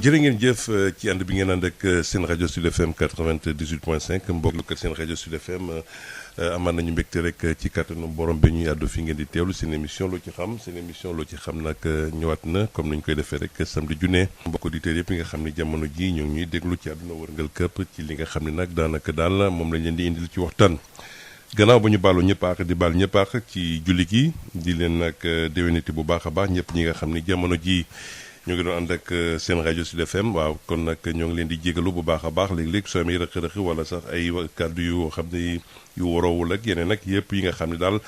jërë ngeen jëf ci ànd bi ngeen ànd ak seen rajo Sud FM 98.5 mbokk kër seen rajo Sud FM amaan nañu mbégte rek ci kàttanu borom bi ñuy àddu fi ngeen di teewlu seen émission loo ci xam seen émission loo ci xam nag ñëwaat na comme ni ñu koy defee rek samedi junne mbokk auditeurs yëpp yi nga xam ne jamono ji ñoo ngi ñuy déglu ci àdduna wërngal këpp ci li nga xam ne nag daanaka daal moom lañ leen di indil ci waxtaan. gannaaw ba ñu baalu ñëpp àq di baal ñëpp àq ci julli gi di leen nag déwéniti bu baax a baax ñëpp ñi nga xam ni jamono ji ñoo ngi doon ànd ak seen rajo Sud FM waaw kon nag ñoo ngi leen di jégalu bu baax a baax léeg-léeg soo amee rëq-rëq wala sax ay kàddu yu xam ne yu waroowul ak yeneen nag yëpp yi nga xam ne daal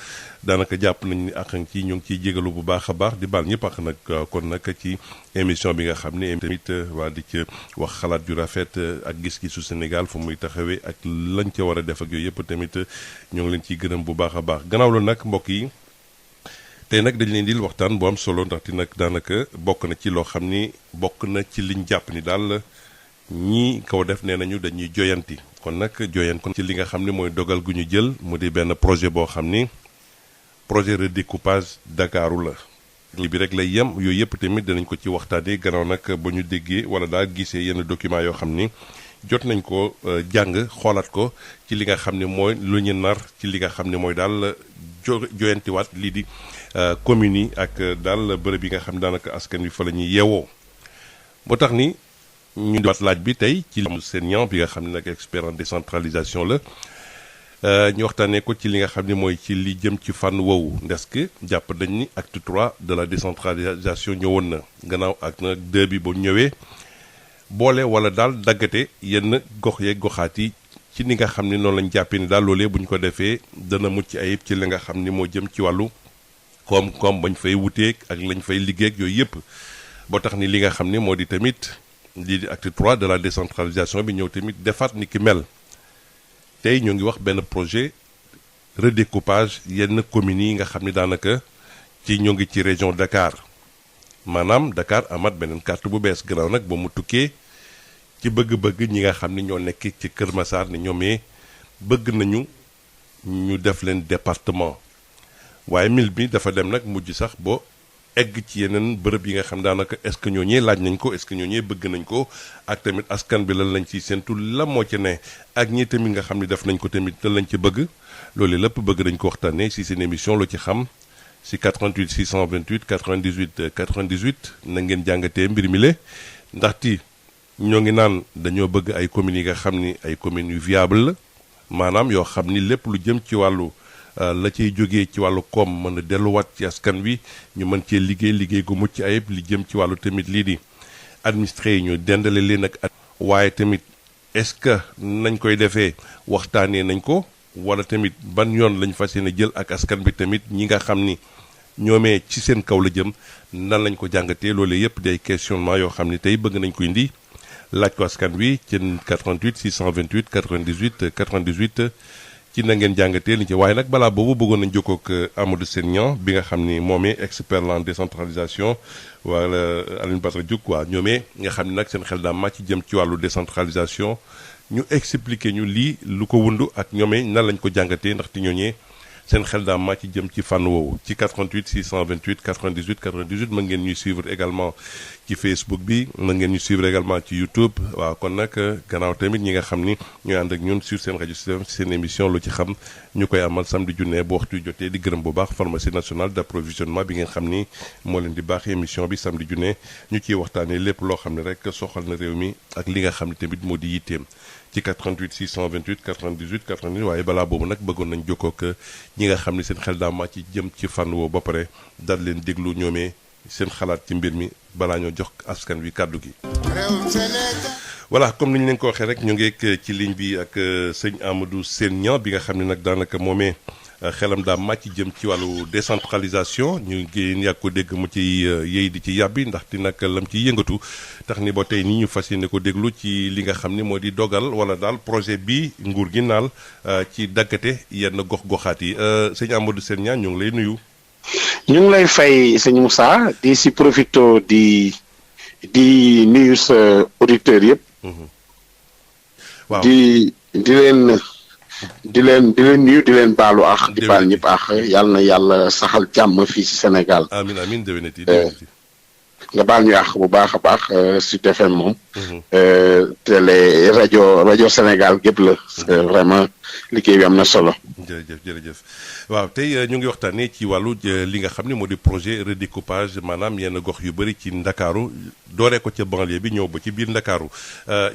daanaka jàpp nañ ni àq ci ñoo ngi ciy jégalu bu baax a baax di baal ñëpp àq nag kon nag ci émission bi nga xam ne tamit waa di ci wax xalaat yu rafet ak gis-gisu Sénégal fu muy taxawee ak lañ ca war a def ak yooyu yëpp tamit ñoo ngi leen ciy gërëm bu baax a baax gannaaw loolu nag mbokk yi. tey nag dañ leen di waxtaan bu am solo ndaxte nag daanaka bokk na ci loo xam ni bokk na ci liñ jàpp ni daal ñii kaw def nee nañu dañuy joyanti kon nag joyant kon ci li nga xam ne mooy dogal gu ñu jël mu di benn projet boo xam ni projet redécoupage Dakaru la. li bi rek lay yem yooyu yëpp tamit danañ ko ci waxtaanee gannaaw nag ba ñu déggee wala daal gisee yenn documents yoo xam ni jot nañ ko jàng xoolaat ko ci li nga xam ne mooy lu ñu nar ci li nga xam ne mooy daal joyantiwaat lii di. communes yi ak daal bërëb yi nga xam daanaka askan wi fa la ñuy yeewoo moo tax ni ñu diwaat laaj bi tey ci seen ñan bi nga xam ne nag expert en décentralisation la ñu waxtaanee ko ci li nga xam ne mooy ci li jëm ci fànn woowu ndes que jàpp dañ ni acte 3 de la décentralisation ñëwoon na gannaaw ak nag 2 bi ba ñëwee boole wala daal daggate yenn gox yeeg goxaat yi ci ni nga xam ne noonu lañ jàppee ni daal loolee bu ñu ko defee dana mucc ayib ci li nga xam ni moo jëm ci wàllu koom bañ fay wuteeg ak lañ fay liggéey ak yooyu yëpp boo tax ni li nga xam ne moo di tamit lii di acte 3 de la décentralisation bi ñëw tamit defaat ni ki mel tey ñoo ngi wax benn projet redécoupage yenn communes yi nga xam ne daanaka ci ñoo ngi ci région Dakar maanaam Dakar amaat beneen carte bu bees gannaaw nag ba mu tukkee ci bëgg-bëgg ñi nga xam ne ñoo nekk ci Kër Massar ne ñoomee bëgg nañu ñu def leen département. waaye mil bi dafa dem nag mujj sax boo egg ci yeneen bërëb yi nga xam daanaka est-ce que ñooñee laaj nañ ko est-ce que ñooñee bëgg nañ ko ak tamit askan bi lan lañ ciy séntu la moo ci ne ak ñi tamit nga xam ne def nañ ko tamit lan lañ ci bëgg loolu lépp bëgg nañ ko waxtaanee si seen émission lu ci xam si 88 628 98 98 na ngeen jàngatee mbir mi le ndaxte ñoo ngi naan dañoo bëgg ay communes yi nga xam ni ay communes yu viable la maanaam yoo xam ni lépp lu jëm ci wàllu la ciy jógee ci wàllu koom mën a delluwaat ci askan wi ñu mën cee liggéey gu mucc ayib li jëm ci wàllu tamit lii di administré yi ñu dendale leen ak waaye tamit est-ce que nañ koy defee waxtaanee nañ ko wala tamit ban yoon lañ fas yéene jël ak askan bi tamit ñi nga xam ni ñoomee ci seen kaw la jëm nan lañ ko jàngatee loolu yëpp day questionnement yoo xam ni tey bëgg nañ ko indi laaj ko askan wi ci 88 628 98 98 ci na ngeen jàngatee li ci waaye nag balaa boobu bëggoon nañ jokkoo ak Amadou Sène Niang bi nga xam ni moomee expert en décentralisation wala Alioune Badara Diouf waa ñoomee nga xam ne nag seen xel daa màcc jëm ci wàllu décentralisation ñu expliquer ñu lii lu ko wundu ak ñoomee nan lañ ko jàngatee ndaxte ñooñee seen xel daa màcc jëm ci fànn woowu ci 88 628 98 98 mën ngeen ñuy suivre également ci Facebook bi mën ngeen ñu suivre également ci YouTube waaw kon nag gannaaw tamit ñi nga xam ni ñooy ànd ak ñun sur seen rajo seen émission lu ci xam ñu koy amal samedi junne bu waxtu jotee di gërëm bu baax pharmacie nationale d'approvisionnement bi ngeen xam ni moo leen di baax émission bi samedi junne ñu ciy waxtaanee lépp loo xam ne rek soxal na réew mi ak li nga xam ne tamit moo di yitteem ci 88 628 98 98 waaye balaa boobu nag bëggoon nañ jokkoo ak ñi nga xam ne seen xel daa màcc jëm ci fànn woo ba pare daal leen déglu ñoomee seen xalaat ci mbir mi balaa ñoo jox askan wi kàddu gi. voilà comme ni ñu leen ko waxee rek ñu ngi ci ligne bi ak sëñ Amadou Sène Niang bi nga xam ne nag daanaka moomee xelam daa màcc jëm ci wàllu décentralisation ñu ngi yàgg ko dégg mu ci yéy di ci yàbbi ndaxte nag lam ciy yëngatu tax ni ba tey nii ñu fas yéene ko déglu ci li nga xam ni moo di dogal wala daal projet bi nguur gi naal ci daggate yenn gox-goxaat yi sëñ Amadou Sène Niang ñu ngi lay nuyu. ñu ngi lay fay sëñ Moussa di si profito di nuyu sa auditeurs yëpp. waaw di leen nuyu di leen baalu àq di baal ñëpp àq yàlla na yàlla saxal jàmm fii ci Sénégal. amiin amiin déwénati nga baal ñu àq bu baax a baax Sud FM moom. télé rajo Sénégal gépp la. vraiment liggéey bi am na solo. jërëjëf waaw tey ñu ngi waxtaanee ci wàllu li nga xam ne moo di projet redécoupage maanaam yenn gox yu bëri ci Ndakaaru dooree ko ca banlieue bi ñëw ba ci biir Ndakaaru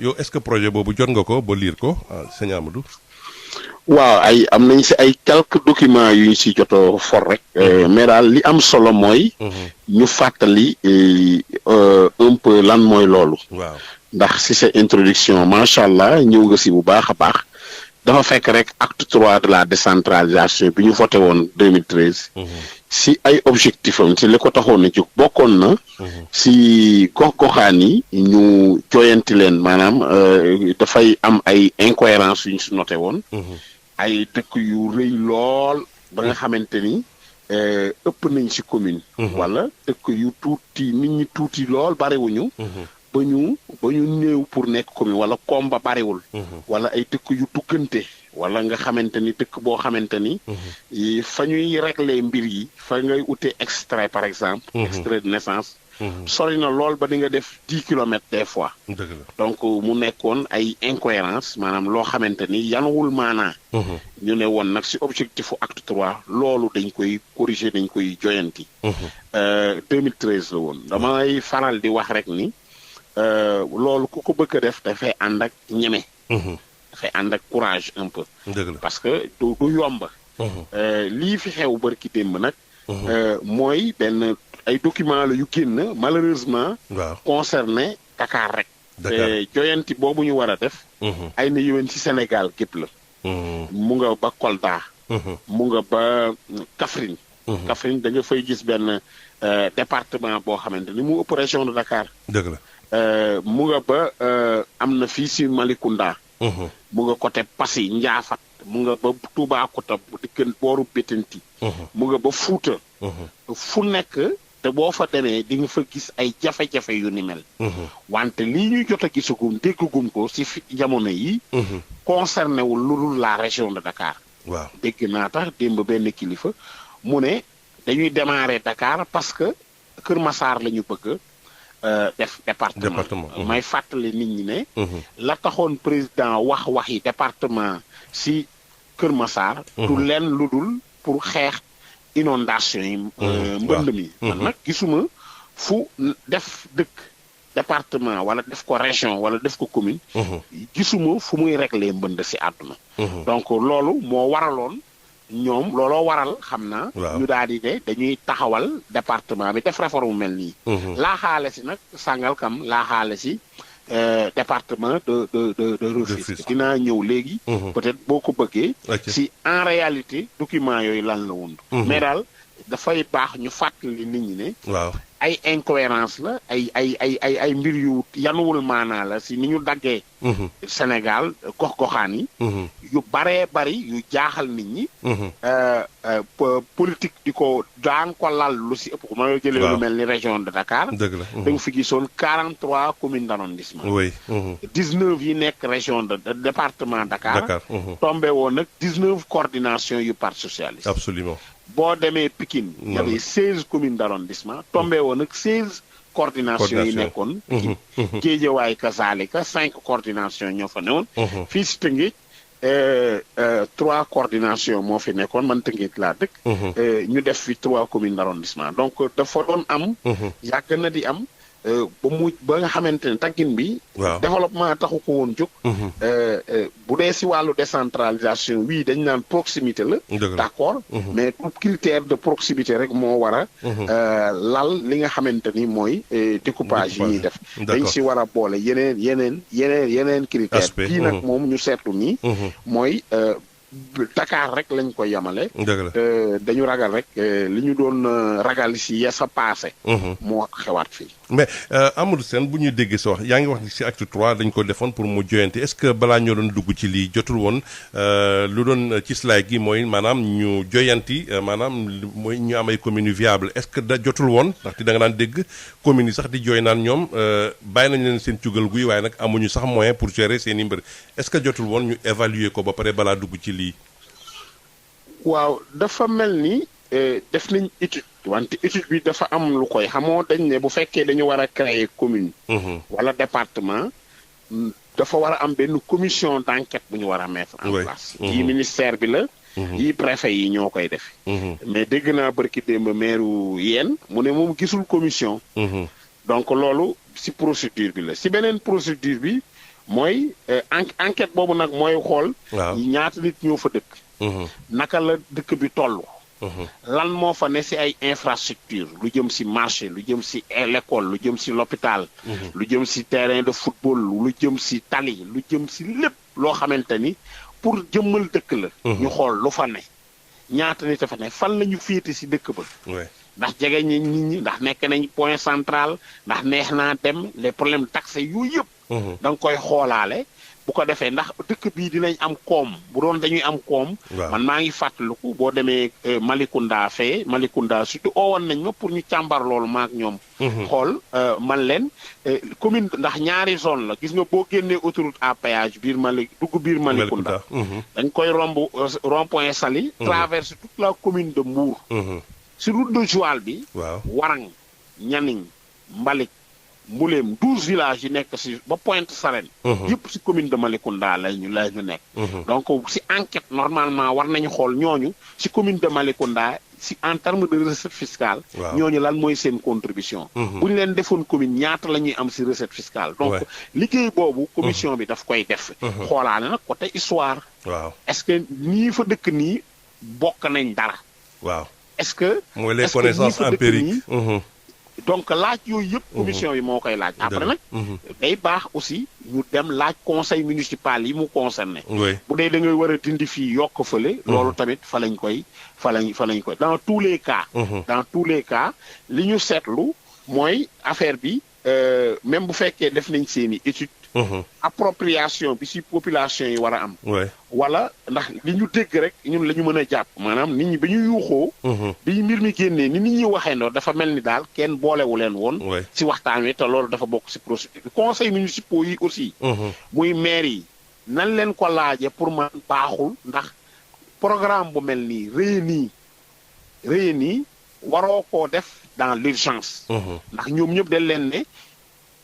yow est-ce que projet boobu jot nga ko ba lire ko sëñ Amadou. waaw am nañ si ay quelques documents yu ñu si joto for rek. mais daal li am solo mooy. ñu fàttali un peu lan mooy loolu. waaw ndax si sa introduction macha allah ñëw nga si bu baax a baax. dafa fekk rek acte 3 de la décentralisation bi ñu voté woon 2013. si ay objectif am si li ko taxoon a jóg bokkoon na. si gox-goxaan yi ñu jooyanti leen maanaam dafay am ay incohérence yu ñu si noté woon. ay dëkk yu rëy lool ba nga xamante ni ëpp nañ si commune. wala dëkk yu tuuti nit ñi tuuti lool bariwuñu. ba ñu néew pour nekk commune wala koom ba bariwul. wala ay dëkk yu duggante wala nga xamante ni dëkk boo xamante ni. fa ñuy régler mbir yi fa ngay ute extrait par exemple. extrait de naissance. sori na lool ba di nga def 10 kilomètres des fois. donc mu nekkoon ay incohérence maanaam loo xamante ni yanuwul maanaa. ñu ne woon nag si objectifu acte 3 loolu dañ koy corriger dañ koy joyanti. 2013 la woon damay faral di wax rek ni. loolu ku ko bëgg a def dafay ànd ak ñeme. dafay ànd ak courage un peu. parce que du yomb. lii fi xew barki démb nag. mooy benn ay documents la yu génn malheureusement. concerné Dakar rek. joyanti boobu ñu war a def. ay na yéwén ci Sénégal gépp la. mu nga ba Kolda. mu nga ba Kaffrine. Kaffrine da nga fay gis benn département boo xamante ni mu ëpp région de Dakar. dëgg la. mu nga ba am na fii si Malicounda. mu nga côté Passy Ndiafat mu nga ba Toubacouta bu dikkan booru Bettenty. mu nga ba Fouta. fu nekk te boo fa demee di nga fa gis ay jafe-jafe yu ni mel. wante lii ñuy jot a gisagum déggagum ko si jamono yi. concerné wul lu dul la région de Dakar. waaw dégg naa tax démb benn kilifa mu ne dañuy démarrer Dakar parce que Kër Massar la ñu bëgg. def département may fàttali nit ñi ne. la taxoon président waxi département si Kër Massar. du leen lu dul pour xeex inondation yi. mbënd mi. man nag gisuma fu def dëkk département wala def ko région wala def ko commune. gisuma fu muy régler mbënd si àdduna. donc loolu moo waraloon. ñoom looloo waral xam naa. ñu daal di ne dañuy taxawal département bi def réforme mel nii. laaxaale si nag Sangalkam laaxaale si département de Rufisque. dinaa ñëw léegi. peut-être boo ko bëggee. si en réalité document yooyu lan la woon. mais daal dafay baax ñu fàttali nit ñi ne. waaw ay incohérence la ay mbir yu yanuwul maanaa la si ni ñu daggee. Sénégal gox-goxaan yi. yu baree bari yu jaaxal nit ñi. politique di ko daan ko lal lu si ëpp. ma jëlee lu mel ni région de Dakar. dëgg la da nga fi gisoon 43 communes d'arrondissement. oui. 19 yi nekk région de département Dakar. tombé woon nag 19 coordination yu parti socialiste. absolument. boo demee Pikine. y avait 16 communes d'arrondissement tombé woon nag 16 coordination yi nekkoon. Guédiawaye kazaalika 5 coordination ñoo fa newoon. fii si Tëngéej 3 coordination moo fi nekkoon man Tëngéej laa dëkk. ñu def fi 3 communes d'arrondissement donc dafa doon am. yàgg na di am. ba nga xamante ne tàggin bi. développement taxu ko woon jóg. bu dee si wàllu décentralisation wii dañ naan proximité la. d'accord mais tout critère de proximité rek moo war a. lal li nga xamante ni mooy découpage yi ñuy def. dañ si war a boole yeneen critère bii nag moom ñu seetlu nii. mooy Dakar rek lañ koy yamale. dañu ragal rek li ñu doon ragal si ya sa passé. moo xewaat fii. mais Amadou Sène bu ñuy dégg sa wax yaa ngi wax ni si acte 3 dañ ko defoon pour mu joyante est-ce que balaa ñoo doon dugg ci lii jotul woon lu doon ci slide gi mooy maanaam ñu joyanti maanaam mooy ñu am ay communes yu viable est-ce que da jotul woon ndaxte da nga daan dégg communes yi sax di jooy naan ñoom bàyyi nañ leen seen cugal guy waaye nag amuñu sax moyen pour gérer seen i mbir est-ce que jotul woon ñu évaluer ko ba pare balaa dugg ci lii. waaw dafa mel ni def nañ étude wante étude bi dafa am lu koy xamoo dañ ne bu fekkee dañu war a créer commune. wala département. dafa war a am benn commission d'enquête bu ñu war a mettre en place. yii ministère bi la. yii préfet yi ñoo koy def. mais dégg naa barki démb maire yéen mu ne moom gisul commission. donc loolu ci procédure bi la ci beneen procédure bi mooy enquête boobu nag mooy xool. ñaata nit ñoo fa dëkk. naka la dëkk bi toll. lan moo fa ne ci ay infrastructure lu jëm ci marché lu jëm ci l'école lu jëm ci l'hôpital. lu jëm ci terrain de football lu jëm ci tali lu jëm ci lépp loo xamante ni pour jëmmal dëkk la. ñu xool lu fa ne ñaata nit a fa ne fan la ñu féete ci dëkk ba. ndax jege ñi nit ñi ndax nekk nañ point central ndax neex naa dem les problèmes d'accès yooyu yëpp. da nga koy xoolaale. bu ko defee ndax dëkk bii dinañ am koom bu doon dañuy am koom. man maa ngi fàttaliku boo demee Malicounda Malicounda surtout oowoon nañ ma pour ñu càmbar loolu maak ñoom. xool man leen commune ndax ñaari zone la gis nga boo génnee autoroute à péage biir dugg biir Malicounda. dañ koy romb rond-point Saly. traverse toute la commune de Mbour. si route de Joal bi. Warang Nianing Mbalik. Mbouleem 12 villages yi nekk ci ba Pointe Sarène. yëpp ci commune de Malicounda la ñu nekk. donc ci enquête normalement war nañu xool ñooñu ci commune de Malicounda ci en termes de recette fiscale. ñooñu lan mooy seen contribution. bu ñu leen defoon commune ñaata la ñuy am ci recette fiscale. donc liggéey boobu commission bi daf koy def. xoolaane nag côté histoire. est-ce que ñii fa dëkk nii bokk nañ dara. est-ce que. mooy les connaissances empiriques. donc laaj yooyu yëpp commission bi moo koy laaj après nag day baax aussi ñu dem laaj conseil municipal yi mu concerné bu dee da ngay war a dindi fii yokk fële loolu tamit fa lañ koy dans tous les cas li ñu seetlu mooy affaire bi même bu fekkee def nañ seeni étude appropriation bi ci population yi war a am wala ndax li ñu dégg rek ñun la ñu mën a jàpp maanaam nit ñi ba ñu yuuxoo bi mbir mi génnee ni nit ñi waxee ndoor dafa mel ni daal kenn boolewu leen woon ci waxtaan wi te loolu dafa bokk ci procédure bi conseil municipaux yi aussi muy maire yi nan leen ko laaje pour man baaxul ndax programme bu mel nii réye nii waroo koo def dans l'urgence ndax ñoom ñëpp dañ leen ne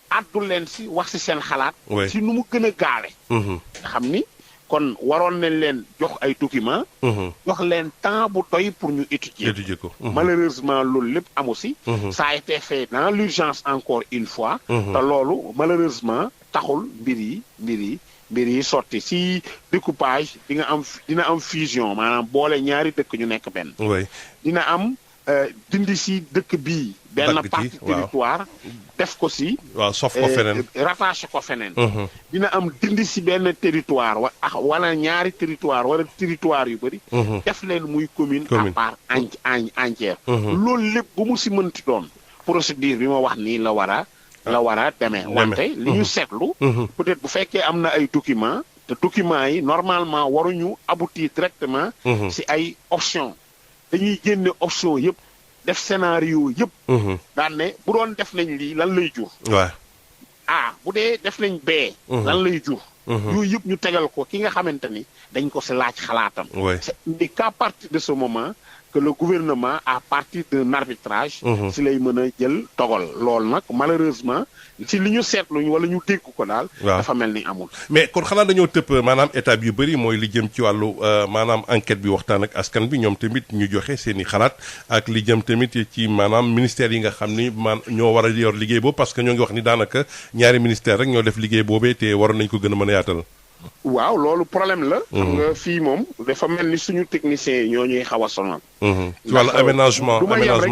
àddul leen ci wax ci seen xalaat ci nu mu gën a gaawe nga xam ni kon waroon nañ leen jox ay documents jox leen temps bu doy pour ñu étudier ko malheureusement loolu lépp amu ci ça a été fait dans l'urgence encore une fois te loolu malheureusement taxul mbir yi sotti ci découpage dina am fusion maanaam boole ñaari dëkk ñu nekk benn dina am dindi ci dëkk bii benn partie territoire def ko ci sof ko feneen rattaché ko feneen dina am dindi ci benn territoire wala ñaari territoire wala territoire yu bëri def leen muy commune à part entière loolu lépp bu mu ci mënti doon procédure bi ma wax nii la war a demee wante li ñu seetlu peut-être bu fekkee am na ay documents te documents yi normalement waruñu aboutir directement ci ay options dañuy génne option yëpp def scénario yëpp daan ne bu doon def nañ lii lan lay jur bu dee def nañ bee lan lay jur yooyu yëpp ñu tegal ko ki nga xamante ni dañ ko ci laaj xalaatam c'est qu'à partir de ce moment que le gouvernement à partir d'un arbitrage ci lay mën a jël dogal loolu nag malheureusement ci li ñu seetluñ wala ñu dégg ko daal dafa mel ni amul mais kon xanaa dañoo tëpp maanaam étape yu bëri mooy li jëm ci wàllu maanaam enquête bi waxtaan ak askan bi ñoom tamit ñu joxe seen i xalaat ak li jëm tamit ci maanaam ministère yi nga xam ni ñoo war a yor liggéey boobu parce que ñoo ngi wax ni daanaka ñaari ministère rek ñoo def liggéey boobee te waroon nañ ko gën a mën a yaatal waaw loolu problème la xam nga fii moom dafa mel ni suñu techniciens yi ñoo ñuy xaw a sonal ci wàllu aménagement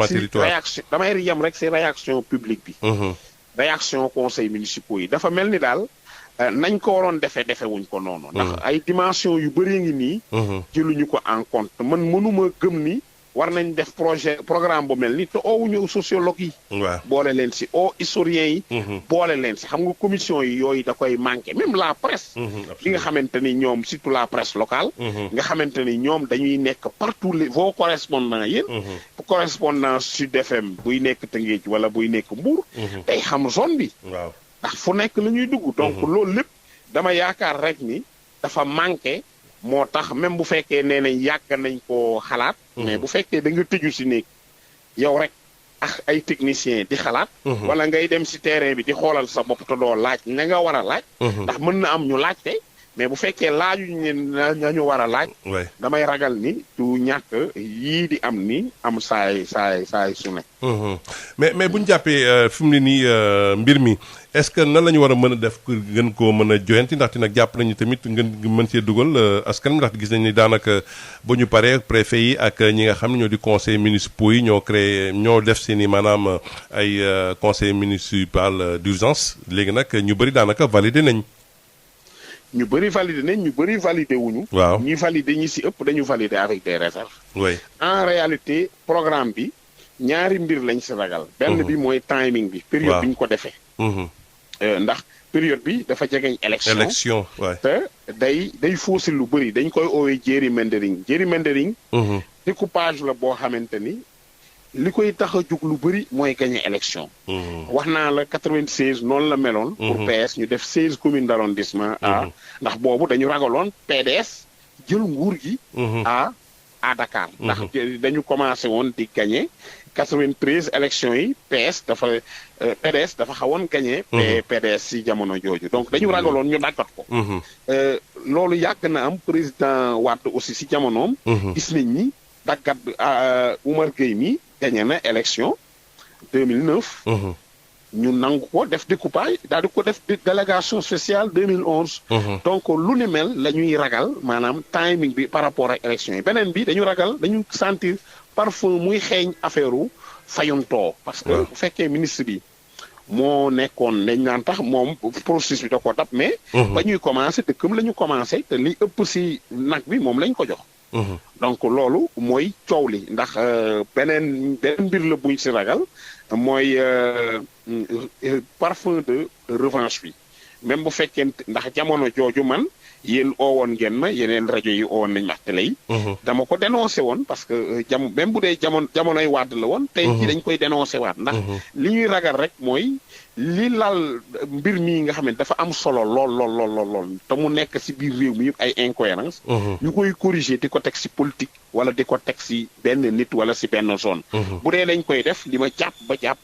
territoire damay yem rek ci réaction publique bi réaction conseil municipaux yi dafa mel ni daal nañ ko waroon defewuñ ko noonu ndax ay dimension yu bëree ngi nii jëluñu ko en compte man mënuma gëm ni war nañ def programme bu mel ni te oowuñu sociologue yi boole leen ci historiens yi boole leen ci xam nga commission yi yooyu da koy manqué même la presse li nga xamante ni ñoom surtout la presse locale nga xamante ni ñoom dañuy nekk partout vos correspondants yéen correspondant Sud FM buy nekk Tëngéej wala buy nekk Mbour day xam zone bi ndax fu nekk la ñuy dugg donc loolu lépp dama yaakaar rek ni dafa manqué moo tax même bu fekkee nee nañ yàgg nañ ko xalaat mais bu fekkee da nga tëju ci néeg yow rek ak ay technicien di xalaat. wala ngay dem si terrain bi di xoolal sa bopp te doo laaj na nga war a laaj. ndax mën na am ñu laajte mais bu fekkee laajuñu ne nañu war a laaj. damay ragal ni du ñàkk yii di am ni am saay su ne. mais bu ñu jàppee fi mu ne nii mbir mi est-ce que nan la ñu war a mën a def pour gën koo mën a joyanti ndaxte nag jàpp nañu tamit ngeen mën cee dugal askan bi ndaxte gis nañu ni daanaka ba ñu paree préfet yi ak ñi nga xam ne ñoo di conseils municipaux yi ñoo def seen i maanaam ay conseil municipal d'urgence léegi nag ñu bëri daanaka validé nañ. ñu bëri validé wuñu. waaw ñi validé ñi si ëpp dañu validé avec des réserves. oui en réalité programme bi ñaari mbir lañ si ragal. benn bi mooy timing bi. période bi ñu ko defee. ndax période bi dafa jegeñ élection waay te day faussé lu bëri dañ koy oowee gerrymandering découpage la boo xamante ni li koy tax a jug lu bëri mooy gagné élection. wax naa la 96 noonu la meloon. pour PS ñu def 16 communes d'arrondissement ndax boobu dañu ragaloon PDS jël nguur gi. à Dakar. ndax dañu commencé woon di gagné 93 élections yi PDS dafa xawoon gagné. PDS si jamono jooju donc dañu ragaloon ñu dàggat ko. loolu yàgg na am président Wade aussi si jamonoom. gis nañ ni dàggat Oumar Gueye mi gagné na élection 2009. ñu nangu ko def découpage daal di ko def délégation spéciale 2011. donc lu ni mel la ñuy ragal maanaam timing bi par rapport ak élection yi beneen bi dañu sentir parfois muy xeeñ affaire u fayuntoo parce que bu fekkee ministre bi moo nekkoon dañ naan tax moom processus bi da ko dab mais ba ñuy commencé dëkkam la ñu commencé te li ëpp si nag bi moom lañ ko jox. donc loolu mooy coow li ndax beneen mbir la buñ si ragal mooy parfum de revanche bi même bu fekkee ndax jamono jooju man yéen oowoon ngeen ma yeneen rajo yi oowoon nañ ma télé yi. dama ko dénoncé woon parce que même bu dee jamonoy Wàdd la woon. tey jii dañ koy dénoncé waat ndax li ñuy ragal rek mooy li lal mbir mi nga xam ne dafa am solo lool te mu nekk si biir réew mi yëpp ay incohérence ñu koy corriger di ko teg si politique wala di ko teg si benn nit wala si benn zone. bu dee lañ koy def li ma jàpp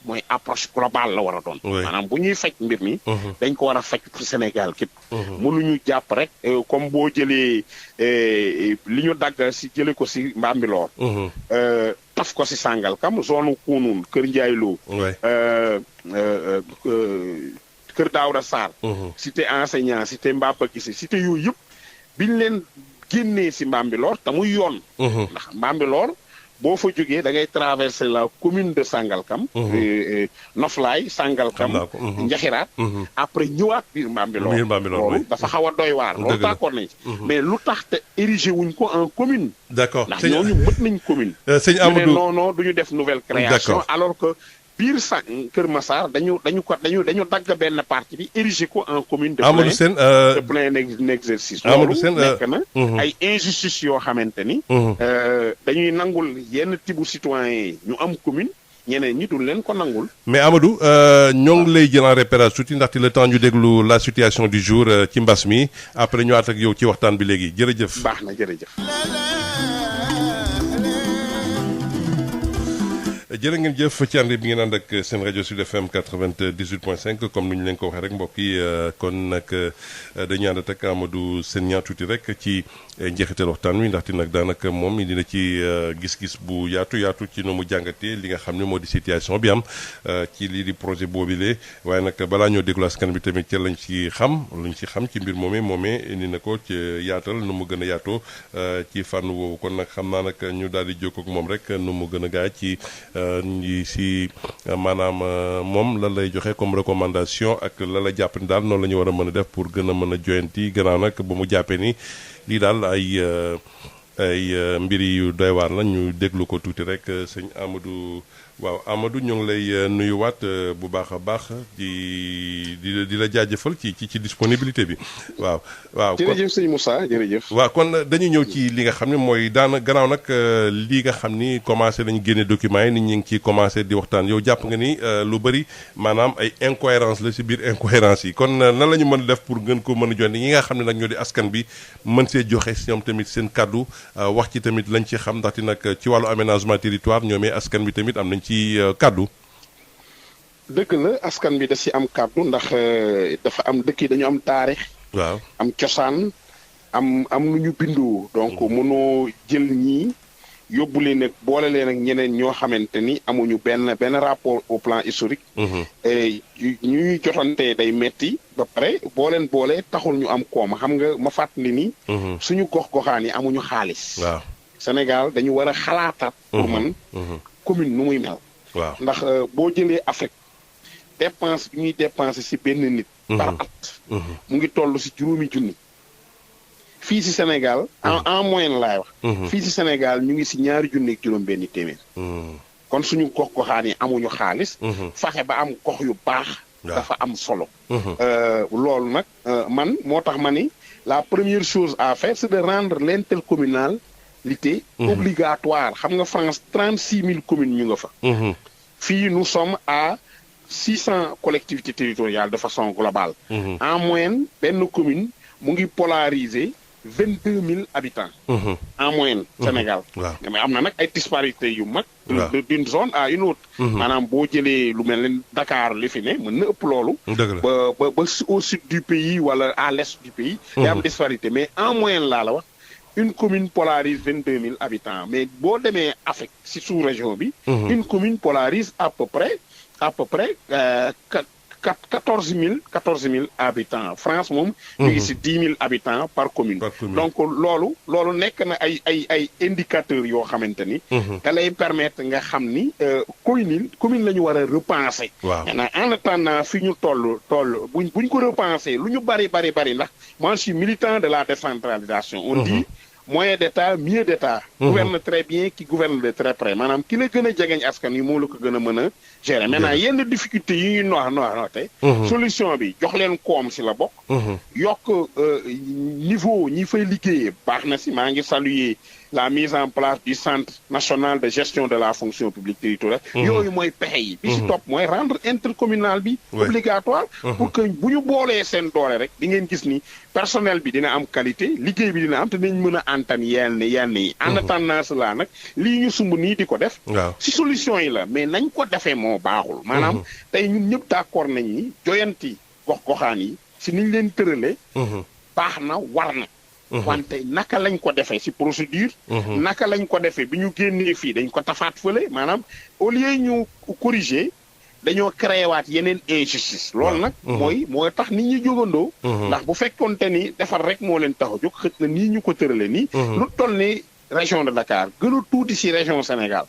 mooy approche globale la war a doon. maanaam bu ñuy faj mbir mi. dañ ko war a faj pour Sénégal képp. mënuñu jàpp rek comme boo jëlee li ñu dagg si jëlee ko si Mbambilor. taf ko si Sangalkam zone Kounoune Kër Ndiaye Lo. Kër Daouda Sarr. cité enseignant cité Mbapa Guissé cité yooyu yëpp biñ leen génnee si Mbambilor te muy yoon. ndax Mbambilor boo fa jógee da ngay traverser la commune de Sangalkam. Noflaay Sangalkam. Njaxiraat. après ñëwaat biir Mbambilor. loolu dafa xaw a doy waar. loolu d'accord nañ ci. mais lu tax te érigé wuñ ko en commune. d'accord ndax ñooñu mët nañ commune. sëñ Amadou non du ñu def nouvelle création. alors que biir Kër Massar dañu dagg benn partie bi érigé ko en commune. de plein exercice. Amadou Sène nekk na ay injustice yoo xamante ni. dañuy nangul yenn tibu citoyen yi ñu am commune ñeneen ñi dul leen ko nangul. mais Amadou ñoo ngi lay jël en repérage tuuti ndaxte le temps ñu déglu la situation du jour ci mbas mi après ñu àtt ak yow ci waxtaan bi léegi jërëjëf. baax na jërëjëf. jërë ngeen jëf ci ànd bi ngeen ànd ak seen rajo Sud FM 98.5 comme ni ñu leen ko waxee rek mbokk yi kon nag dañu ànd ak Amadou Sène Niang tuuti rek ci njeexital waxtaan wi ndaxte nag daanaka moom dina ci gis-gis bu yaatu ci nu mu jàngatee li nga xam ne moo di situation bi am ci lii di projet boobile waaye nag balaa ñoo déglu askan bi tamit ca lañ ci xam ci mbir moomee indi na ko ci yaatal nu mu gën a yaatoo ci fànn woowu kon nag xam naa nag ñu daal di jokkoo ak moom rek nu mu gën a gaa ci. si maanaam moom lan lay joxe comme recommandation ak la la jàpp ni daal noonu la ñu war a mën a def pour gën a mën a joyanti gannaaw nag ba mu jàppee ni lii daal ay mbir yu doy waar la ñu déglu ko tuuti rek sëñ Amadou waaw Amadou ñu ngi lay nuyuwaat bu baax a baax di la jaajëfal ci disponibilité bi waaw. jërëjëf sëñ Moussa jërëjëf. waaw kon dañuy ñëw ci li nga xam ne mooy gannaaw nag lii nga xam ni commencé nañu génne documents yi nit ñi ngi ciy commencé di waxtaan yow jàpp nga ni lu bëri maanaam ay incohérence la si biir incohérence yi kon nan la ñu mën a def pour gën ko mën a joxe ñi nga xam ne nag ñoo di askan bi mën see joxe si ñoom tamit seen kàddu wax ci tamit lañ ci xam ndaxte nag ci wàllu aménagement territoire ñoomee askan bi tamit am nañ ci kàddu. dëgg la askan bi da si am kàddu ndax dafa am dëkk yi dañu am taarix. waaw am cosaan am nu ñu bindoo. donc mënoo jël ñii yóbbu leen nag boole leen ak ñeneen ñoo xamante ni amuñu benn rapport au plan historique. ñuy jotante day metti ba pare boo leen boole taxul ñu am koom xam nga ma fàttali ni. suñu gox-goxaan yi amuñu xaalis. waaw Sénégal dañu war a xalaataat. pour man commune nu muy mel. waaw ndax boo jëlee Afrique dépense bi ñuy dépensé si benn nit. par at. mu ngi toll si juróomi junni. fii si Sénégal en moyenne laay wax. fii si Sénégal ñu ngi si ñaari junni ak juróom-benni téeméer. kon suñu gox-goxaan yi amuñu xaalis. fexe ba am gox yu baax. dafa am solo. loolu nag man moo tax ma ni la première chose à faire c'est de rendre l'intercommunalité obligatoire xam nga France 36 000 communes ñu nga fa. fii nous sommes à 600 collectivités territoriales de façon globale. En moyenne benn commune mu ngi polariser 22 000 habitants. en moyenne Sénégal. mais am na nag ay disparités yu mag. d'une zone à une autre. maanaam boo jëlee lu mel ne Dakar li fi ne mën na ëpp loolu. ba au sud du pays wala à l'est du pays. day am disparité mais en moyenne laa la wax. Une commune polarise 22 000 habitants mais boo demee Afrique si sous-région bi. une commune polarise à peu près 14 000 habitants France moom. ñu ngi si 10 000 habitants par commune. donc loolu nekk na ay indicateurs yoo xamante ni. da lay permettre nga xam ni commune la ñu war a repenser. maintenant en attendant fi ñu toll buñ ko repenser lu ñu bari ndax moi je suis militant de la décentralisation. On dit moyen d'état mieux d'état. gouverne très bien qui gouverne de très près maanaam ki la gën a jegeñ askan yi moo la ko gën a mën a gérer. maintenant yenn difficultés yi ñuy noote solution bi jox leen koom si la bokk. yokk niveau ñi fay liggéeyee baax na si maa ngi saluer la mise en place du centre national de gestion de la fonction publique territoriale. yooyu mooy pexe yi. bi si topp mooy rendre intercommunal bi obligatoire. pour que bu ñu boolee seen doole rek di ngeen gis ni personnel bi dina am qualité liggéey bi dina am te dinañ mën a antan yenn yi. en attendant cela nag lii ñu sumb nii di ko def. si solution yi la mais nañ ko defee moo baaxul. maanaam tey ñun ñëpp d'accord nañ ni joyanti gox-goxaan yi si niñ leen tëralee. baax na war na. wante naka lañ ko defee si procédure. naka lañ ko defee bi ñu génnee fii dañ ko tafaat fële maanaam au lieu ñu corriger dañoo créé waat yeneen injustice. loolu nag mooy tax nit ñi jógandoo. ndax bu fekkoonte ni defar rek moo leen tax a jóg xëj na nii ñu ko tërale nii. lu toll ni région de Dakar gën a tuuti si région Sénégal.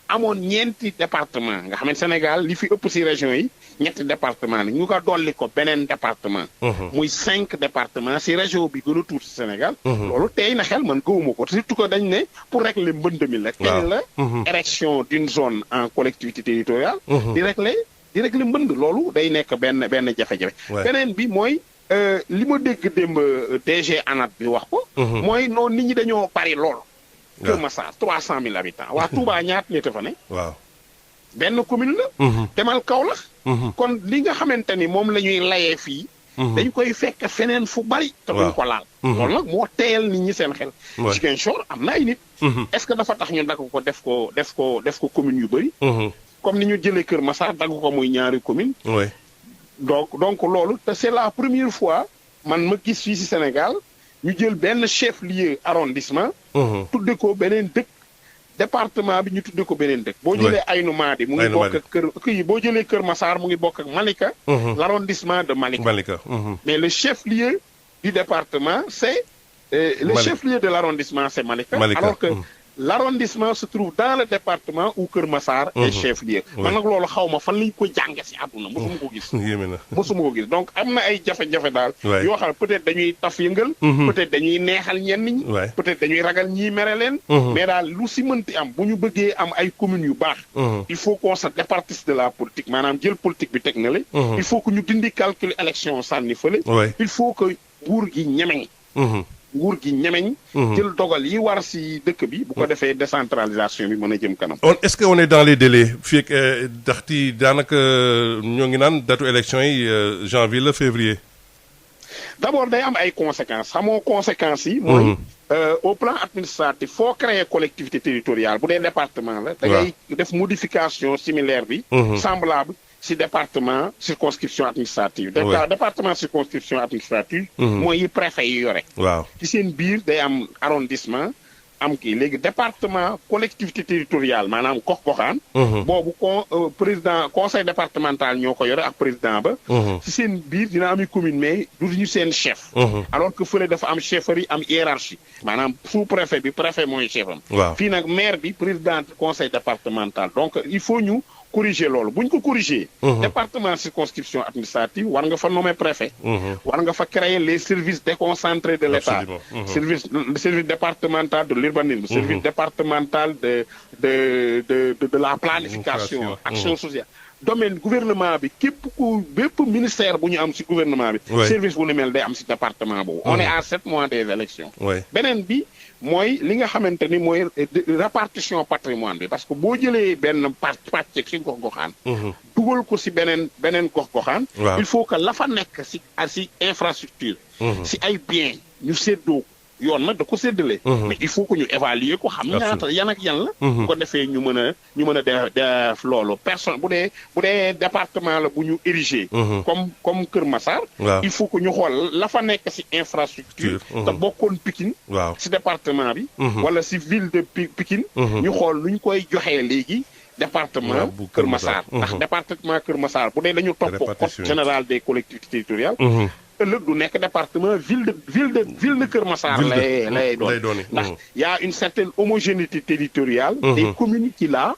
amoon ñeenti département nga xam ne Sénégal li fi ëpp si région yi ñetti département ñu ko dolli ko beneen département. muy 5 départements si région bi gën a tuuti si Sénégal. loolu tey na xel man gëwuma ko surtout que dañ ne pour régler mbënd mi la. tey la érection d'une zone en collectivité territoriale. di régler mbënd loolu day nekk benn jafe-jafe. beneen bi mooy. li ma dégg démb DG ANAT bi wax ko. mooy noonu nit ñi dañoo bari lool. Kër Massar 300 000 habitants. waa Touba ñaata nit fa ne. waaw benn commune la. demal Kaolack. kon li nga xamante ni moom la ñuy layee fii. dañ koy fekk feneen fu bari. te duñ ko laal. loolu nag moo teyal nit ñi seen xel. Ziguinchor am na ay nit. est-ce que dafa tax ñu dagg ko def ko commune yu bari. comme ni ñu jëlee Kër Massar dagg ko muy ñaari commune. donc loolu te c'est la première fois man ma gis fii ci Sénégal ñu jël benn chef-lieu arrondissement. tudde ko beneen dëkk département bi ñu tudde ko beneen dëkk. boo jëlee Aynou Madi mu ngi bokk ak boo jëlee Kër Massar mu ngi bokk ak Malika. l'arrondissement de Malika. mais le chef-lieu du département c'est le chef-lieu de l'arrondissement c'est Malika. alors que l'arrondissement se trouve dans le département où Kër Massar est chef-lieu. man nag loolu xaw ma fan lañ ko jànge si àdduna mosuma ko gis. mosuma ko gis donc am na ay jafe-jafe daal. yoo xam ne peut-être dañuy taf yëngal. peut-être dañuy neexal ñenn ñi. peut-être dañuy ragal ñii mere leen. mais daal lu si mënti am bu ñu bëggee am ay communes yu baax. il faut qu'on se départisse de la politique maanaam jël politique bi teg na le. il faut que ñu dindi calcul élection sànni fële. il faut que nguur gi ñemeñ. nguur gi ñemeñ. jël dogal yi war si dëkk bi bu ko defee décentralisation bi mën a jëm kanam. est-ce que on est dans les délais fii ak ndaxte daanaka ñoo ngi naan datu élection yi janvier la février. d'abord day am ay conséquences xamoo conséquences yi. mooy au plan administratif foo créer collectivité territoriale bu dee département la. da ngay def modification similaire bi. semblable. ci département circonscription administrative. département circonscription administrative. mooy yi préfet yi yore. waaw ci seen biir day am arrondissement am kii léegi département collectivité territoriale maanaam gox-goxaan. boobu président conseil départemental ñoo ko yore ak président ba. ci seen biir dina am commune mais du ñu seen chef. alors que fële dafa am chefferie am hiérarchie maanaam sous préfet bi préfet mooy chef am. waaw fii nag maire bi président conseil départemental donc il faut ñu. corriger loolu bu ñu ko corriger. département circonscription administrative war nga fa nommer préfet. war nga fa créer les services déconcentrés de l'État. service départemental de l'urbanisme. service départemental de la planification. action sociale. domaine gouvernement bi bépp ministère bu ñu am ci gouvernement bi. service bu ni mel day am ci département boobu. on est à 7 mois des élections. beneen bi. mooy li nga xamante ni mooy répartition patrimoine bi parce que boo jëlee benn pàcc ci gox-goxaan. dugal ko ci beneen gox-goxaan. il faut que la fa nekk ci infrastructure. ci ay biens ñu séddoo yoon nag da ko séddale. mais il faut que ñu évaluer ko xam ñaata yan ak yan la. bu ko defee ñu mën a def loolu personne bu dee département la bu ñu érigé. comme Kër Massar. il faut que ñu xool la fa nekk ci infrastructure. te bokkoon Pikine. ci département bi. wala ci ville de Pikine. ñu xool nu ñu koy joxee léegi. département Kër Massar. ndax département Kër Massar bu dee dañu topp code général des collectivités territoriales. ëllëg du nekk département ville de Kër Massar lay doon ndax y a une certaine homogénéité territoriale des communes qui la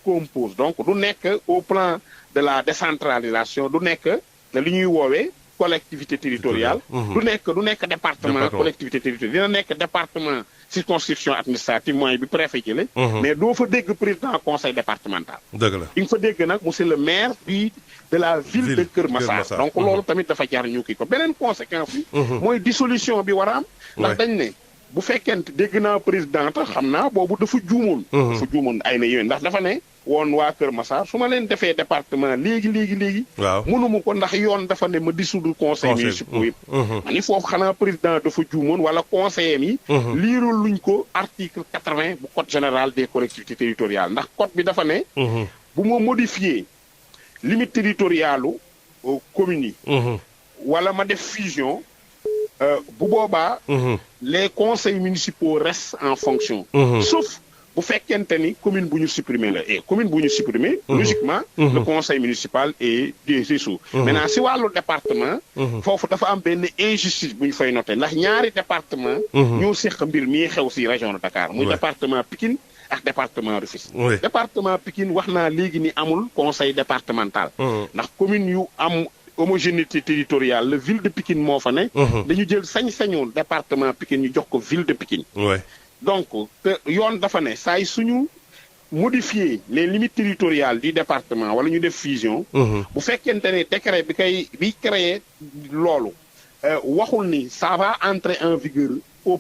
compose donc du nekk au plan de la décentralisation du nekk li ñuy woowee collectivité territoriale du nekk département collectivité territoriale dina nekk département circonscription administrative mooy bi préfet jële mais doo fa dégg président conseil départemental dëgg la di nga fa dégg nag monsieur le maire de la ville de Kër Massar donc loolu tamit dafa jar ñu kii ko beneen conséquence bi mooy dissolution bi war a am ndax dañ ne bu fekkente dégg naa président ta xam naa boobu dafa juumoon ay na yéen ndax dafa ne woon waa Kër Massar su ma leen defee département léegi mënuma ko ndax yoon dafa ne ma dissoudre conseil municipal yëpp ma ni foofu xanaa président dafa juumoon wala conseillers yi liirul luñ ko article 80 bu code général des collectivités territoriales ndax code bi dafa ne bu ma modifier limite territoriale communes yi wala ma def fusion bu boobaa les conseils municipaux restent en fonction sauf bu fekkente ni commune bu ñu supprimer la et commune bu ñu supprimer logiquement le conseil municipal est dissous maintenant si wàllu département foofu dafa am benn injustice bu ñu fay noté ndax ñaari département ñoo séq mbir mii xew si région de Dakar muy département Pikine ak département Rufisque département Pikine wax naa léegi ni amul conseil départemental ndax commune yu am homogénéité territoriale la ville de Pikine moo fa ne dañu jël sañ-sañu département Pikine ñu jox ko ville de Pikine donc te yoon dafa ne saa yi suñu modifier les limites territoriales du département wala ñu def fusion bu fekkente ne décret bi créé loolu waxul ni ça va entrer en vigueur au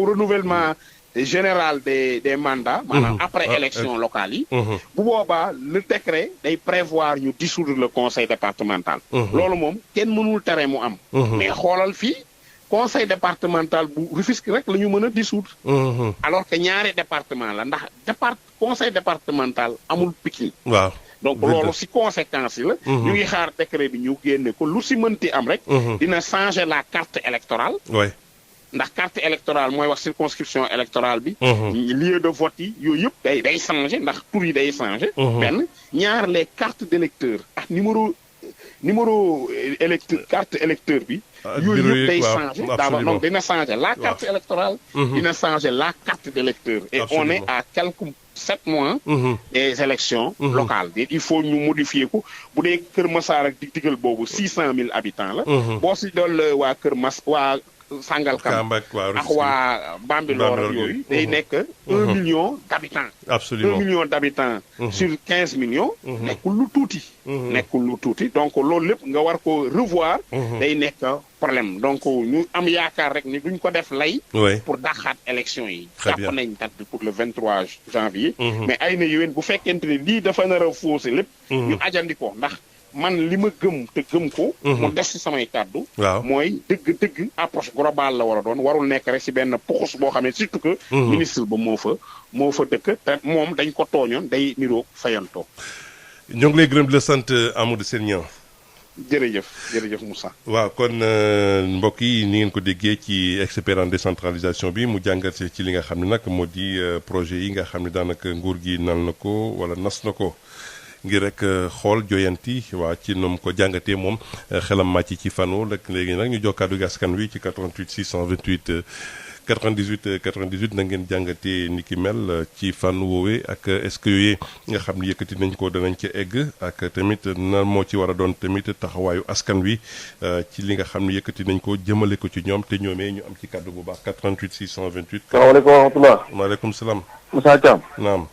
renouvellement général des mandats maanaam après élection locale yi bu boobaa le décret day prévoir ñu dissoudre le conseil départemental loolu moom kenn mënul tere mu am mais xoolal fii conseil départemental bu Rufisque rek la ñu mën a dissoudre alors que ñaari département la ndax conseil départemental amul Pikine waaw donc loolu ci conséquence yi la ñu ngi xaar décret bi ñu génne ko lu ci mënti am rek dina changer la carte électorale ndax carte électorale mooy wax circonscription électorale bi lieu de vote yi yooyu yëpp day changer ndax tur yi day changer benn ñaar les cartes d'électeurs ak numéro numéro carte électeur bi. yooyu yëpp day changé d'abord donc dina changé la carte électorale. dina changé la carte d'électeur. et on est à quelques 7 mois. des élections locales. il faut ñu modifier ko bu dee Kër Massar ak digal boobu 600 000 habitants la. boo si dool waa Kër waa Sangalkam ak waa Bambilor ak yooyu day nekk 1 million d'habitants. absolument 1 million d'habitants. sur 15 millions. nekkul lu tuuti. nekkul lu tuuti donc loolu lépp nga war ko revoir. day nekk problème donc ñu am yaakaar rek ni duñ ko def lay. pour daxaat élection yi. jàpp nañ date bi pour le 23 janvier. mais ay na yéwén bu fekkente ne lii dafa nar a faussé lépp. ñu ajandi ko ndax. man li ma gëm te gëm ko. mu des ci samay kàddu. mooy dëgg approche globale la war a doon warul nekk rek ci benn puxus boo xam ne surtout que. ministre ba moo fa dëkk te moom dañ ko tooñoon day niroog fayantoo. ñoo ngi lay gërëm di la sant Amadou Sène Niang. jërëjëf Moussa. waaw kon mbokk yi ni ngeen ko déggee ci expert en décentralisation bi mu jàngat ci li nga xam ne nag moo di projet yi nga xam ne daanaka nguur gi nal na ko wala nas na ko. ngir rek xool joyanti waa ci noom ko jàngatee moom xelam màcc ci fanu rek léegi nag ñu jox kàddu gi askan wi ci 88 628 98 98 na ngeen jàngatee ni ki mel ci fànn woowee ak est-ce que yooyu nga xam ne yëkkati nañ ko danañ ca egg ak tamit na moo ci war a doon tamit taxawaayu askan wi ci li nga xam ne yëkkati nañ ko jëmale ko ci ñoom te ñoomee ñu am ci kàddu bu baax 88 628. salaamaaleykum wa rahmatulah. maaleykum salaam. Moussa Thiam. naam.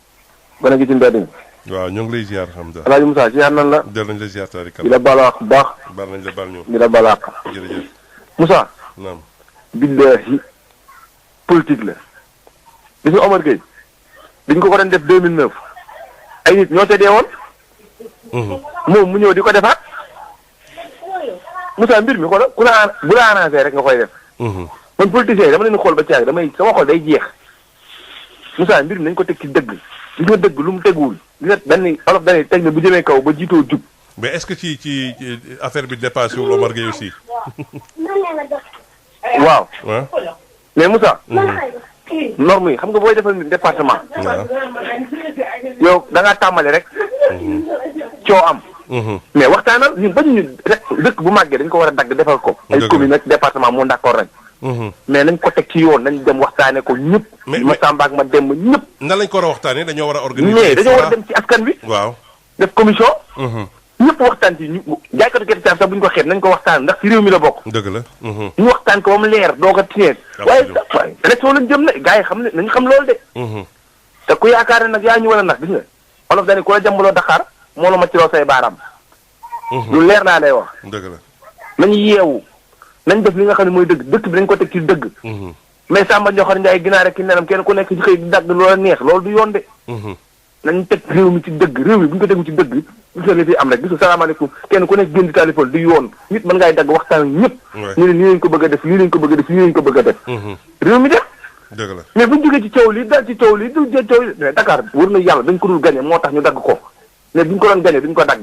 ba na gi ci mbedd mi. waaw ñoo ngi lay ziar Hamza. El Hadj Moussa ziar nan la. del nañ la ziar taarika. di la balaax bu baax. baal nañ la baal ñu. di la balaax. jërëjëf. Moussa. naam. billahi politique la. gis nga Omar Gueye. biñ ko doon def 2009. ay nit ñoo ca dee woon. moom mu ñëw di ko defaat. Moussa mbir mi xoolal bu la arrangé rek nga koy def. man politicien dama leen xool ba caag sama xol day jeex. Moussa mbir mi nañ ko teg ci dëgg. li nga dëgg lu mu teguwul li nga dañ olof dañuy teg ne bu jëmee kaw ba jiitoo jub. mais est-ce que ci affaire bi dépassé wu Omar Gueye aussi. waaw. mais Moussa. norme yi xam nga booy defal département. yow da ngaa tàmmale rek. coo am. mais waxtaanal ñun bañ ñu rek dëkk bu màggee dañ ko war a dagg defal ko. ay commune ak département moo d'accord rek. mais nañ ko teg ci yoon nañ dem waxtaane ko ñëpp. ma Samba ak ma dem ñëpp. nan lañ ko war a waxtaanee dañoo war a organiser. mais dañoo war a dem ci askan wi. waaw def commission. ñëpp waxtaan ci ñu jaaykatu gerte caaf sax bu ñu ko xeeb nañ ko waxtaan ndax ci réew mi la bokk. dëgg la. ñu waxtaan ko ba mu leer doo ko tiyeeg. waaye élection lañ jëm ne gars yi xam ne nañ xam loolu de. te ku yaakaar ne nag yaa ñu war a nax gis nga olof dañu ku la jàmbaloo Dakar moo la ma ci loo say baaraam. lu leer naa lay wax. dëgg la nañ yeewu. nañ def li nga xam ne mooy dëgg dëkk bi dañ ko teg ci dëgg. mais Samba Ndiokhoune Ndiaye ginaar ki nenam kenn ku nekk ci xëy di dagg loola neex loolu du yoon de. nañ teg réew mi ci dëgg réew mi bu ñu ko tegu ci dëgg gis nga li fi am rek gis nga salaamaaleykum kenn ku nekk génn di téléphone du yoon nit mën ngay dagg waxtaan ak ñëpp. ñu ne nii lañ ko bëgg a def lii lañ ko bëgg a def lii lañ ko bëgg a def. réew mi def. dëgg la mais buñ jógee ci coow li dal ci coow li du jël coow li mais Dakar wër na yàlla dañ ko dul gagné moo tax ñu dagg ko mais buñ ko doon gagné duñ ko dagg.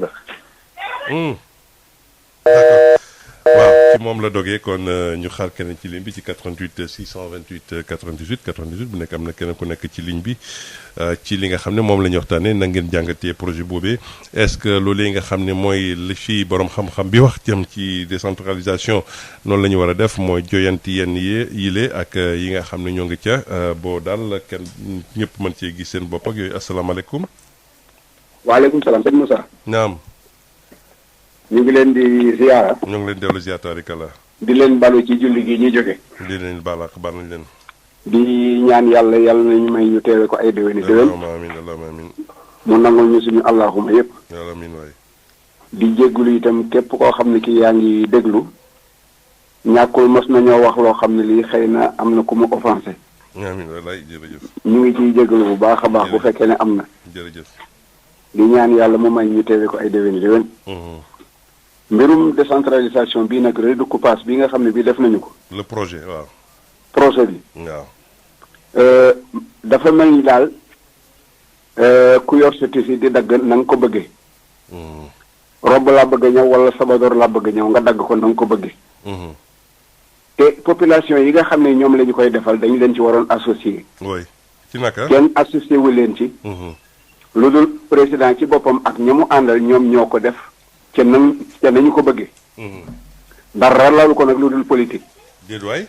d'accord waaw ci moom la dogee kon ñu xaar keneen ci ligne bi ci 88 628 98 98 bu nekk am na keneen ku nekk ci ligne bi ci li nga xam ne moom la ñu waxtaanee na ngeen jàngatee projet boobee est-ce que loolee nga xam ne mooy li fi borom xam-xam bi wax jëm ci décentralisation noonu la ñu war a def mooy joyanti yenn yile ak yi nga xam ne ñoo ngi ca boo daal kenn ñëpp mën cee gis seen bopp ak yooyu asalaamaaleykum. waaleykum salaam sëñ Moussa. naam. ñu ngi leen di ziyaara. ñoo ngi leen dellu ziyaar taarikala. di leen balu ci julli gi ñuy jóge. di leen baal nañ leen. di ñaan yàlla nañu may ñu teewe ko ay déwéni déwén. allahumma amiin. mu nangul ñu suñu allahuma yëpp. amiin waay. di jéggulu itam képp koo xam ne ki yaa ngi déglu. ñàkkul mos nañoo wax loo xam ne lii xëy na am na ku mu offensé. amiin wallaay jërëjëf. ñu ngi ciy jégalu bu baax a baax bu fekkee ne am na. jërëjëf. di ñaan yàlla mu may ñu teewe ko ay déwéni déwén. mbirum décentralisation bii nag redécoupage bi nga xam ne bii def nañu ko. le projet waaw. projet bi. waaw. dafa mel ni daal ku yor sa tisi di dagg na nga ko bëggee. robb laa bëgg a ñëw wala sabadoor laa bëgg a ñëw nga dagg ko na nga ko bëggee. te population yi nga xam ne ñoom la ñu koy defal dañu leen ci waroon associé. oui ci naka. kenn associé wu leen ci. lu dul président ci boppam ak ñamu àndal ñoom ñoo ko def ca nañu ko bëggee. dara lalu ko nag lu dul politique. déet waay.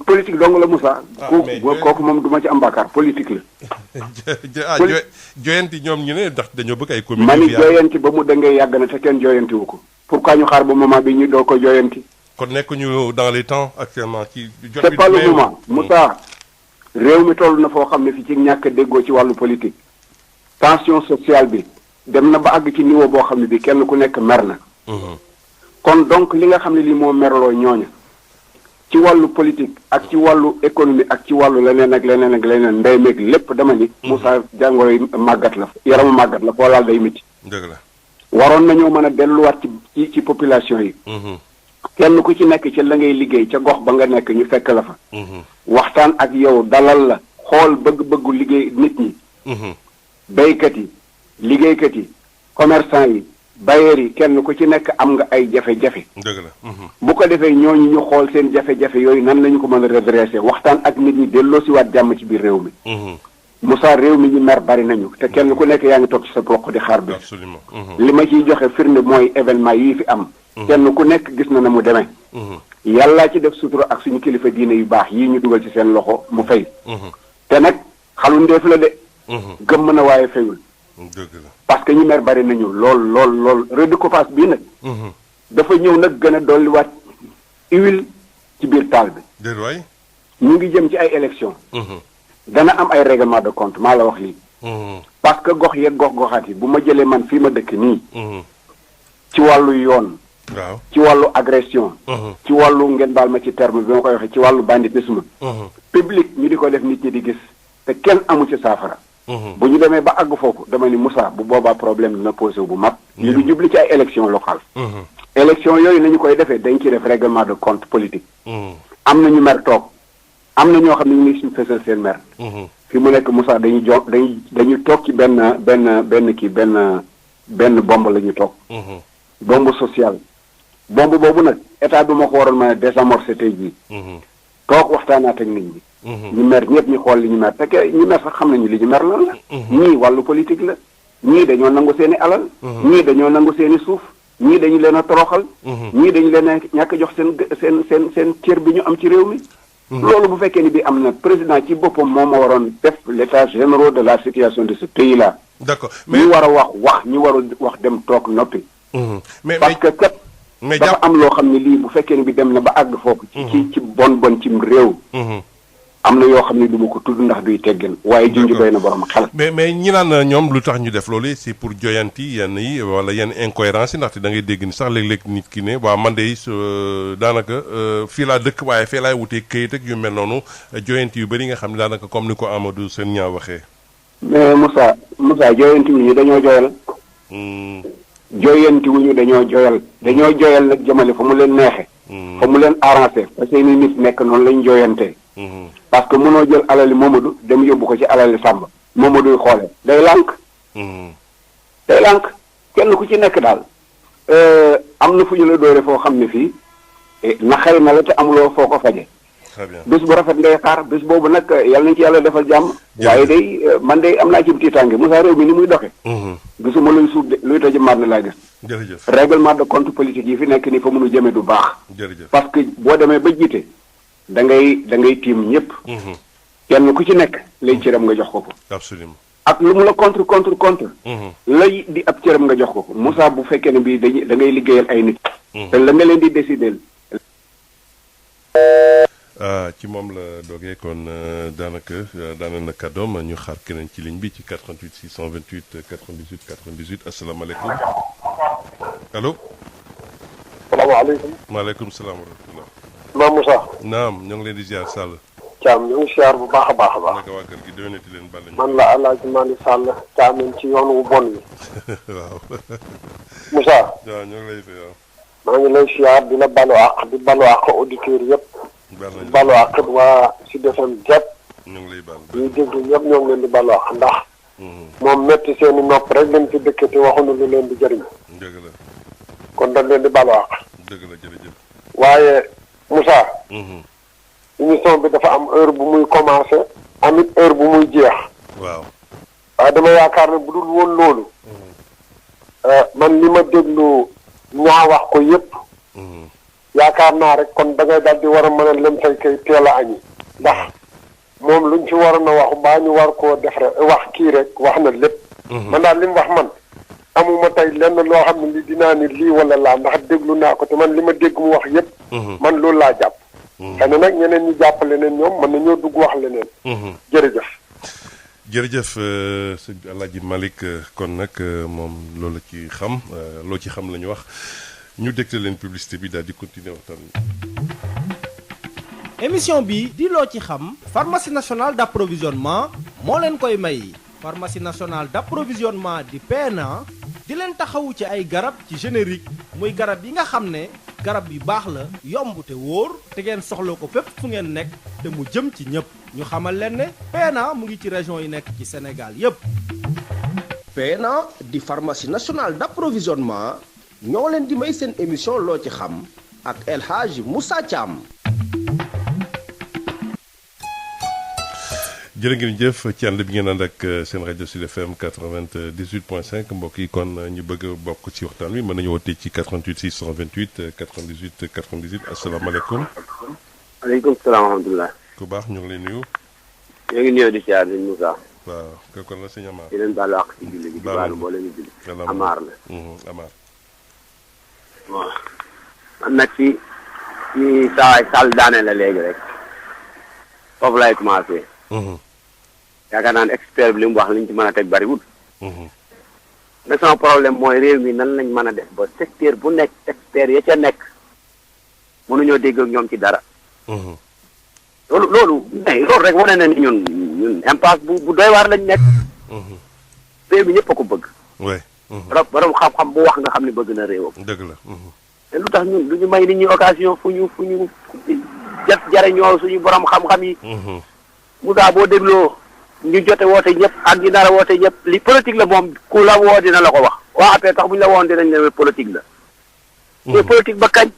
politique dong la Moussa. kooku moom duma ci am bàkkaar politique la. joyanti ñoom ñu ne ndax dañoo bëgg ay communes. mani joyanti ba mu dëngee yàgg na te kenn joyanti wu ko. pourquoi ñu xaar ba moment bi ñu doo ko joyanti. kon nekkuñu dans les temps actuellement ci. jot c'est pas le moment Moussa. réew mi toll na foo xam ne fi ci ñàkk a déggoo ci wàllu politique. tension sociale bi dem na ba àgg ci niveau boo xam ne bi kenn ku nekk mer na. kon donc li nga xam ne lii moo merloo ñooña ci wàllu politique ak ci wàllu économie ak ci wàllu leneen ak leneen ak leneen ndey meeg lépp dama ni. Moussa jàngoro yi màggat la yaramu màggat la foo laal day métti. dëgg la waroon nañoo mën a delluwaat ci population yi. kenn ku ci nekk ci la ngay liggéey ca gox ba nga nekk ñu fekk la fa. waxtaan ak yow dalal la xool bëgg-bëggu liggéey nit ñi. béykat yi liggéeykat yi commerçant yi. bailleurs yi kenn ku ci nekk am nga ay jafe-jafe. dëgg la. bu ko defee ñooñu ñu xool seen jafe-jafe yooyu nan lañu ko mën a redresser waxtaan ak nit ñi delloosiwaat jàmm ci biir réew mi. Moussa réew mi ñu mer bari nañu te kenn ku nekk yaa ngi toog ci sa poq di xaar bi. absolument. li ma ciy joxe firnde mooy événement yii fi am. kenn ku nekk gis na mu demee. yàllaa ci def sutura ak suñu kilifa diine yu baax yii ñu dugal ci seen loxo mu fay. te nag xalu ndeef la de. gëmm na waaye fayul. dëgg la. parce que ñi mer bari nañu lool redécoupage bii nag. dafa ñëw nag gën a dolliwaat huile ci biir taal bi. déet waay. ñu ngi jëm ci ay élections. dana am ay règlement de compte maa la wax lii. parce que gox yeeg gox-goxaat yi bu ma jëlee man fii ma dëkk nii. ci wàllu yoon. waaw ci wàllu agression. ci wàllu ngeen baal ma ci terme bi ma koy waxee ci wàllu banditisme. public ñu di ko def nit ñi di gis te kenn amu ci saafara. bu ñu demee ba àgg foofu dama ni Moussa bu boobaa problème dina posé wu bu mag. ñu ngi jubli ci ay élections locales. élections yooyu nañu koy defee dañ ciy def règlement de compte politique. am na ñu mer toog am na ñoo xam ne ñu ngi suñu fësal seen mer. fi mu nekk Moussa dañuy toog ci benn bomb la ñu toog. bombe sociale. bombe boobu nag état bi moo ko waroon mën a désamorcer tey jii. toog waxtaanaat ak nit ñi. ñu mer ñëpp ñu xool li ñu mer te ñu mer sax xam nañu li ñu mer lan la. ñii wàllu politique la. ñii dañoo nangu seen i alal. ñii dañoo nangu seen i suuf. ñii dañu leen a toroxal. ñii dañu leen a ñàkk jox seen cër bi ñu am ci réew mi. loolu bu fekkee ni bi am na président ci boppam moo ma waroon def l'état général de la situation de ce pays là. d'accord ñi war a wax ñi war a wax dem toog noppi. parce que kat. dafa am loo xam ne lii bu fekkee ni bi dem na ba àgg foofu. ci bon cim réew. am na yoo xam ne du ma ko tudd ndax duy teggin waaye junj doy na borom xel. mais ñi naan ñoom lu tax ñu def loolu c'est pour joyanti yenn yi wala yenn incohérence yi ndaxte da ngay dégg ni sax léeg-léeg nit ki ne waa man de daanaka fii laa dëkk waaye fee laay wutee këyit ak yu mel noonu joyanti yu bëri nga xam ne daanaka comme ni ko Amadou Sène ñaa waxee. mais Moussa joyanti wu ñu dañoo joyal. joyanti wu ñu dañoo joyal. dañoo joyal nag jëmale fa mu leen neexe fa mu leen arrangé parce que ni nit nekk noonu lañ joyantee. parce que mënoo jël alali Momadou dem yóbbu ko ci alali Samba Momadou xoole day lànk. day lànk kenn ku ci nekk daal am na fu ñu la doore foo xam ne fii naxari na la te amuloo foo ko faje bés bu rafet ngay xaar bés boobu nag yàlla nañ ci yàlla defal jàmm. waaye day man day am naa ci tiitaange Moussa réew mi ni muy doxe gisuma luy suuf de luy tëj maat na laa gis. jërëjëf règlement de compte politique yi fi nekk nii fa mënu jëme du baax. jërëjëf parce que boo demee ba jiite da ngay tiim ñëpp. kenn ku ci nekk lay cëram nga jox ko ko. absolument ak lu mu la contre. lay di ab cëram nga jox ko ko Moussa bu fekkee ne bii da ngay liggéeyal ay nit. te la nga leen di décider. ci moom la doogee kon daanaka daana na kàddoom ñu xaar keneen ci ligne bi ci 88 628 98 98 asalaamaaleykum allo. salaamaaleykum. maaleykum salaam wa rahmatulah. Mame Moussa. naam ñoo ngi leen di ziar Sall. Thiam ñu ngi ziar bu baax a baax a baax. naka waa kër gi déwénati leen bàll. man la El Hadj Malick Sall Thiamène ci yoon wu bon wi. waaw. Moussa. waaw ñoo ngi lay fay waaw. maa ngi lay ziar di la balu àq di balu àq auditeurs yëpp. balu àq waa Sud FM gépp. ñu ngi lay baal. ñuy déglu ñëpp ñoo ngi leen di balu àq ndax. moom métti seen i nopp rek leen fi dëkk te waxuñu lu leen di jëriñ. dëgg la. kon dañ leen di balu àq. dëgg la jërëjëf. waaye Moussa. émission bi dafa am heure bu muy commencé amit heure bu muy jeex. waaw. waaye dama yaakaar ne bu dul woon loolu. man li ma déglu ñaa wax ko yépp yaakaar naa rek kon da ngay daal di war a mën a lem say kay teel a añi ndax moom luñ ci waroon a wax mbaa ñu war koo def rek wax kii rek wax na lépp. man daal li mu wax man amuma tey lenn loo xam ne li dinaa ni lii wala laa ndax déglu naa ko te man li ma dégg mu wax yépp man loolu laa jàpp. xëy na nag ñeneen ñi jàpp leneen ñoom mën nañoo dugg wax leneen. jërëjëf. jërëjëf sëñ Alaaji Malick kon nag moom loolu la ci xam loo ci xam la ñu wax ñu dégte leen publicité bi daal di continuer waxtaan wi. émission bi di loo ci xam pharmacie nationale d'approvisionnement moo leen koy may pharmacie nationale d'approvisionnement di PNA di leen taxawu ci ay garab ci générique muy garab yi nga xam ne garab yu baax la yomb te wóor te ngeen soxla ko fépp fu ngeen nekk te mu jëm ci ñëpp ñu xamal leen ne PNA mu ngi ci région yi nekk ci Sénégal yépp PNA di pharmacie nationale d'approvisionnement ñoo leen di may seen émission loo ci xam ak El Hadji Moussa Thiam. jërë ngeen jëf ci ànd bi ngeen ànd ak seen rajo Sud FM 98.5 mbokk yi kon ñu bëgg a bokk ci waxtaan wi mën nañu woote ci 88 628 98 98 asalaamaaleykum. maaleykum salaam wa rahmatulah. ku baax ñu ngi lay nuyu. ñoo ngi nuyoo di siyaar sëñ Moussa. waaw kooku la sëñ Amar. di leen baalu àq ci julli gi di baalu mboole ñu julli. Amar la. Amar. waaw man nag ci saa sàll daane la léegi rek foofu lay commencé. yaakaar naa ne expert bi li mu wax liñ ci mën a teg bariwul. mais sama problème mooy réew mi nan lañ mën a def ba secteur bu nekk expert ya ca nekk mënuñoo dégg ak ñoom ci dara. loolu rek wane na ni ñun impasse bu doy waar lañ nekk. réew mi ñëpp a ko bëgg. oui. borom xam-xam bu wax nga xam ne bëgg na réewam. dëgg la. te lu tax ñun du ñu may nit ñi occasion fu ñu jariñoo suñu borom xam-xam yi. Moussa boo dégloo ñu jote woote ñëpp ak ñi nar a woote ñëpp li politique la moom ku la woo dina la ko wax waa après tax bu ñu la woon dinañ ne politique la. mais politique ba kañ.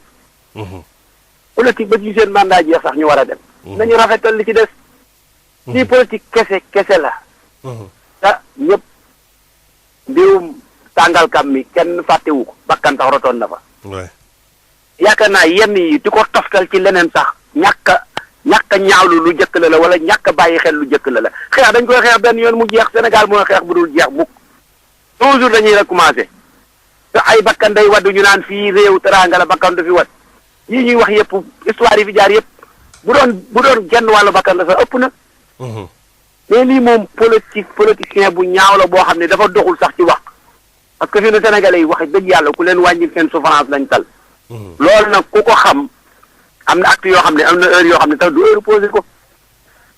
politique ba ci seen mandat jeex sax ñu war a dem. nañu rafetal li ci des. lii politique kese la. te ñëpp mbirum tàngalkam mi kenn fàttewu ko bakkan sax rotoon na fa. yaakaar naa yenn yi di ko toftal ci leneen sax ñàkk a ñaawlu lu jëkk la wala ñàkk a bàyyi xel lu jëkk la xeex dañ koy xeex benn yoon mu jeex Sénégal mooy xeex bu dul jeex mukk toujours dañuy recommencer te ay bakkan day waddu ñu naan fii réew teraanga la bakkan du fi wat yii ñuy wax yëpp histoire yi fi jaar yëpp bu doon genn wàllu bakkan la sax ëpp na. mais lii moom politicien bu ñaaw la boo xam ne dafa doxul sax ci wax parce que fi ne Sénégalais yi wax dëgg yàlla ku leen wàññi seen souffrance lañ tal. loolu nag ku ko xam. am na acte yoo xam ne am na heure yoo xam ne tax du heure posé ko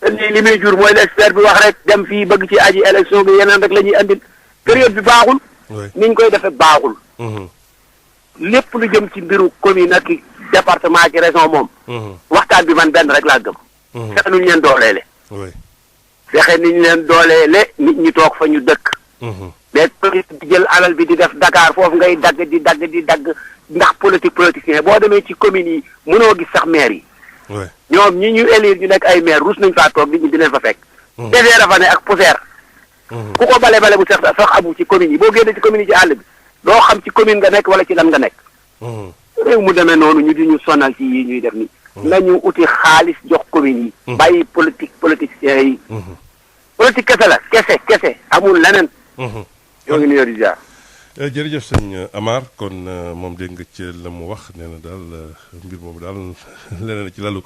te lii li muy jur mooy l'expert bi wax rek dem fii bëgg ci aji élection bi yeneen rek la ñuy andil période bi baaxul. ni ñu koy defee baaxul. lépp lu jëm ci mbiru commune ak département ak région moom. waxtaan bi man benn rek laa gëm. fexe nu ñu leen dooleele. fexe ni ñu leen dooleele nit ñi toog fa ñu dëkk. mais di jël alal bi di def Dakar foofu ngay dagg di dagg. ndax politicien boo demee ci communes yi mënoo gis sax maire yi. ñoom ñi ñu élire ñu nekk ay maire rus nañ faa toog nit ñi di leen fa fekk. defee dafa ne ak poussière. ku ko bale bu sax amu ci communes yi boo génnee ci communes yi ci àll bi doo xam ci commune nga nekk wala ci lan nga nekk. réew mu demee noonu ñu di ñu sonal ci yi ñuy def ni nañu uti xaalis jox communes yi. bàyyi politiciens yi. politique kese la kese amul leneen. yoo ngi nuyoo di jaar. jërëjëf sëñ Amar kon moom dégg nga ci la mu wax nee na daal mbir moomu daal leneen ci lalu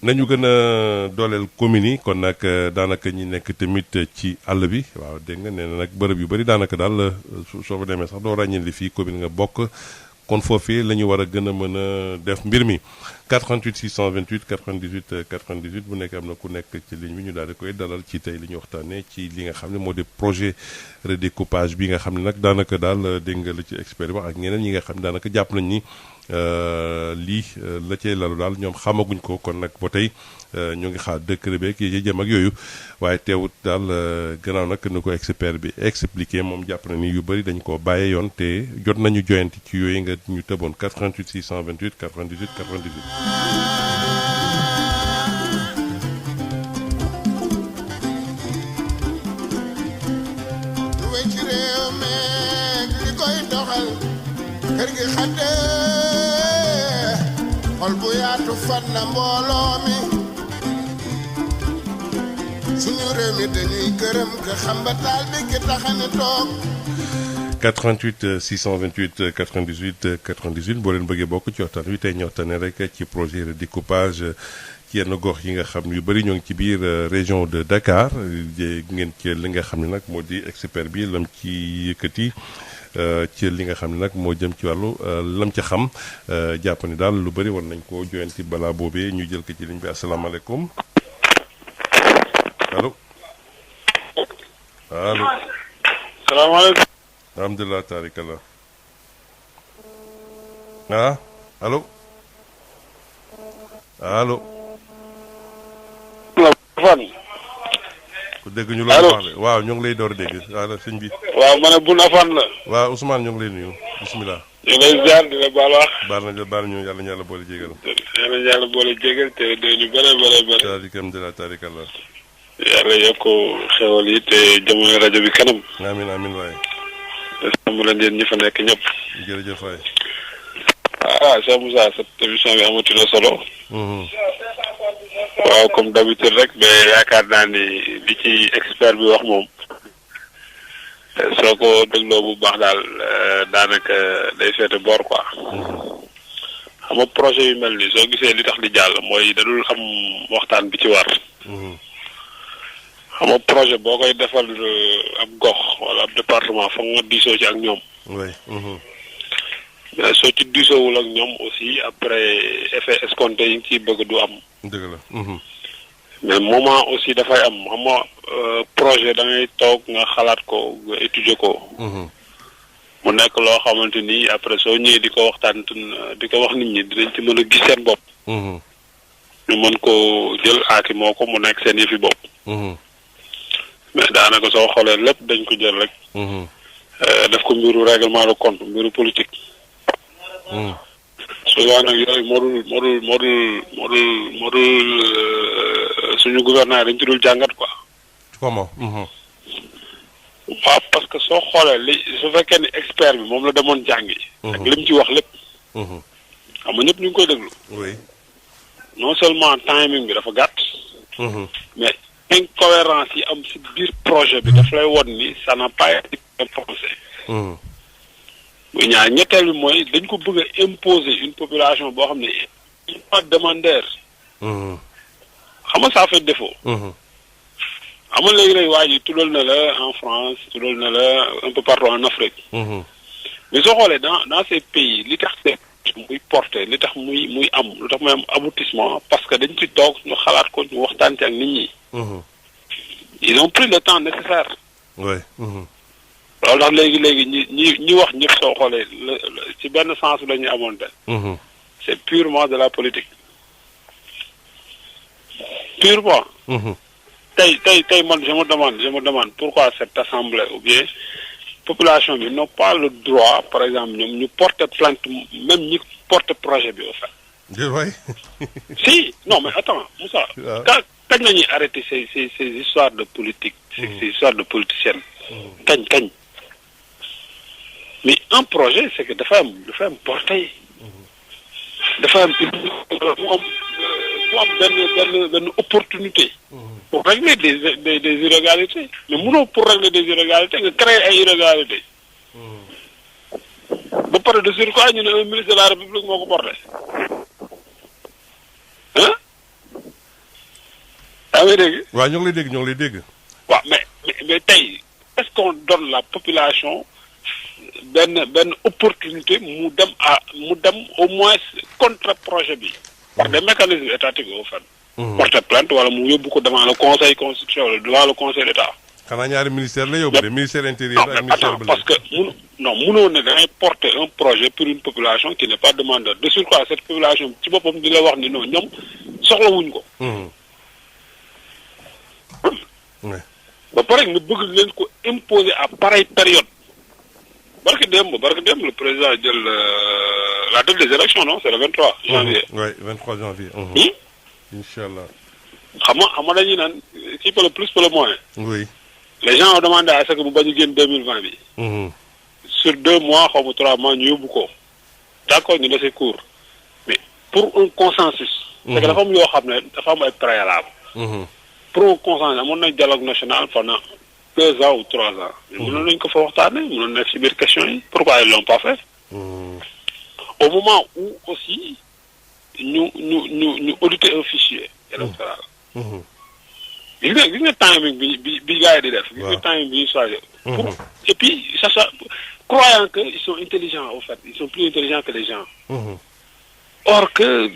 nañu gën a dooleel communes yi kon nag daanaka ñi nekk tamit ci àll bi waaw dégg nga nee na nag bërëb yu bëri daanaka daal soo fa demee sax doo ràññee li fii commune nga bokk kon foofii la ñu war a gën a mën a def mbir mi 88 628 98 98 bu nekk am na ku nekk ci ligne bi ñu daal di koy dalal ci tey li ñu waxtaanee ci li nga xam ne moo di projet redécoupage bi nga xam ne nag daanaka daal dégg nga la ci expert wax ak ñeneen ñi nga xam ne daanaka jàpp nañ ni lii la cay lalu daal ñoom xamaguñ ko kon nag ba tey ñu ngi xaar décret beeg yi jëm ak yooyu waaye teewut daal gannaaw nag nu ko expert bi expliqué moom jàpp na ni yu bëri dañ koo bàyyee yoon te jot nañu joyanti ci yooyu nga ñu tëboon 88 628 98 98. ci réew mi li koy yërmande xol bu yaatu fan na mbooloo mi suñu réew mi dañuy gërëm ka xam ba taal bi ki taxane toog 88 628 98 98 boo leen bëggee bokk ci waxtaan wi tey ñu waxtaanee rek ci projet de découpage ci yenn gox yi nga xam yu bëri ñoo ngi ci biir région de Dakar ngeen ci li nga xam ne nag moo di expert bi lam ci yëkkati ci li nga xam ne nag moo jëm ci wàllu lam ca xam jàpp ni daal lu bëri war nañ ko joyanti balaa boobee ñu jël ko ci ligne bi asalaamaaleykum allo allo. salaamaaleykum. alhamdulilah taarikalla ah allo allo. ku dégg ñu la wax de waaw ñoo ngi lay door a dégg waaw sëñ bi. waaw ma ne Boun Afane la. waaw Ousmane ñoo ngi lay nuyu bisimilah. ñu lay ziar di la baal wax. baal ñu yàlla ñu yàlla boole jégal. yàlla ñu yàlla boole jégal te ñu bëre. alhamdulilah taarikalla. yàlla yokk xewal yi te jamono rajo bi kanam. amiin waaye. sàmm leen yéen ñi fa nekk ñëpp. jërëjëf waay. Cheikh Moussa sa émission bi amati na solo. waaw comme d'habitude rek mais yaakaar naa ni li ci expert bi wax moom soo ko dégloo bu baax daal daanaka day féete boor quoi. xam nga projet yu mel nii soo gisee li tax di jàll mooy dadul am waxtaan bi ci war. xam nga projet boo koy defal ab gox wala ab département foog nga diisoo ci ak ñoom. mais soo ci diisoowul ak ñoom aussi après effet escompté yi nga ciy bëgg du am. dëgg la. mais moment aussi dafay am xam nga projet da ngay toog nga xalaat ko nga étudier ko. mu nekk loo xamante ni après soo ñëwee di ko waxtaan di ko wax nit ñi dinañ ci mën a gis seen bopp. ñu mën ko jël aaki moo ko mu nekk seen yëfi bopp. mais daanaka soo xoolee lépp dañ ko jël rek. def ko mbiru règlement de compte mbiru politique. souvent nag yooyu moo dul suñu gouvernement dañ ci dul jàngat quoi. comment. waaw parce que soo xoolee su fekkee ni expert bi moom la demoon jàngi. ak li mu ci wax lépp. xam nga ñëpp ñu ngi koy déglu. oui. non seulement timing bi dafa gàtt. mais incohérence yi am ci biir projet bi daf lay won ni ça n'a pas été pensé. muy ñaar ñetteel bi mooy dañ ko bëgg a imposer une population boo xam ne ils pas demandeur. xam nga ça fait défaut. xam nga léegi waa ji tuddal na la en France tuddal na la un peu partout en Afrique. mais soo xoolee dans ces pays li tax muy porté li tax muy am lu tax muy am aboutissement parce que dañ ci toog ñu xalaat ko ñu waxtaan ci ak nit ñi. ils ont pris le temps nécessaire. oui. loolu tax léegi ñi wax ñëpp soo xoolee ci benn sens la ñu amoon de. c'est purement de la politique. purement. tey man je me demande pourquoi cette assemblée ou bien population bi n'ont pas le droit par exemple ñoom ñu porter plainte même ñi porter projet bi au fait. oui. si non mais attends Moussa. kañ la ñuy arrêter ces histoires de politique. ces histoires de politiciennes. kañ. mais un projet c'est que dafa am portée. dafa am mu am benn opportunité. pour régler des irrégularités mais mënoo pour régler des irrégularités nga créer ay irrégularités. ba pare de surcroît ñu ne un ministre de la République moo ko porté. ah. yaa ngi dégg. waaw ñoo ngi lay dégg. waaw mais tey est-ce qu'on donne la population benn opportunité mu dem au moins contre projet bi. par des mécanismes étatiques au fait. porter plainte wala mu yóbbu ko devant le conseil constitutionnel devant le conseil d'État. xanaa ñaari ministère la yóbbu de ministère intérieur ak ministère parce que mënoo ne dangay porter un projet pour une population qui n'est pas demandeur de surcroît cette population ci boppam di la wax ni non ñoom soxlawuñ ko. ba pare nga bëgg leen ko imposer à pareille période. barke démb le président jël la date des élections non c'est le 23 janvier. oui 23 janvier. Inch'Allah. xam nga dañuy naan qui peut le plus peut le moins. oui. les gens ont demandé à ce que bu bañ a génn 2020 bi. sur 2 mois xaw ma 3 mois ñu yóbbu ko. d'accord ñu laisser court mais pour un consensus. c'est que dafa am yoo xam ne dafa am ay préalable. pour un consensus amoon nañ dialogue national pendant 2 ans ou 3 ans. mais mënoon nañ ko fa waxtaanee mënoon nekk ci biir question yi pourquoi ils l'ont pas fait. au moment où aussi ñu auditer un fichier électoral. gis nga timing bi gars yi di def. gis nga timing bi ñu choisir. et puis ça croyant que ils sont intelligents au fait ils sont plus intelligents que les gens. or que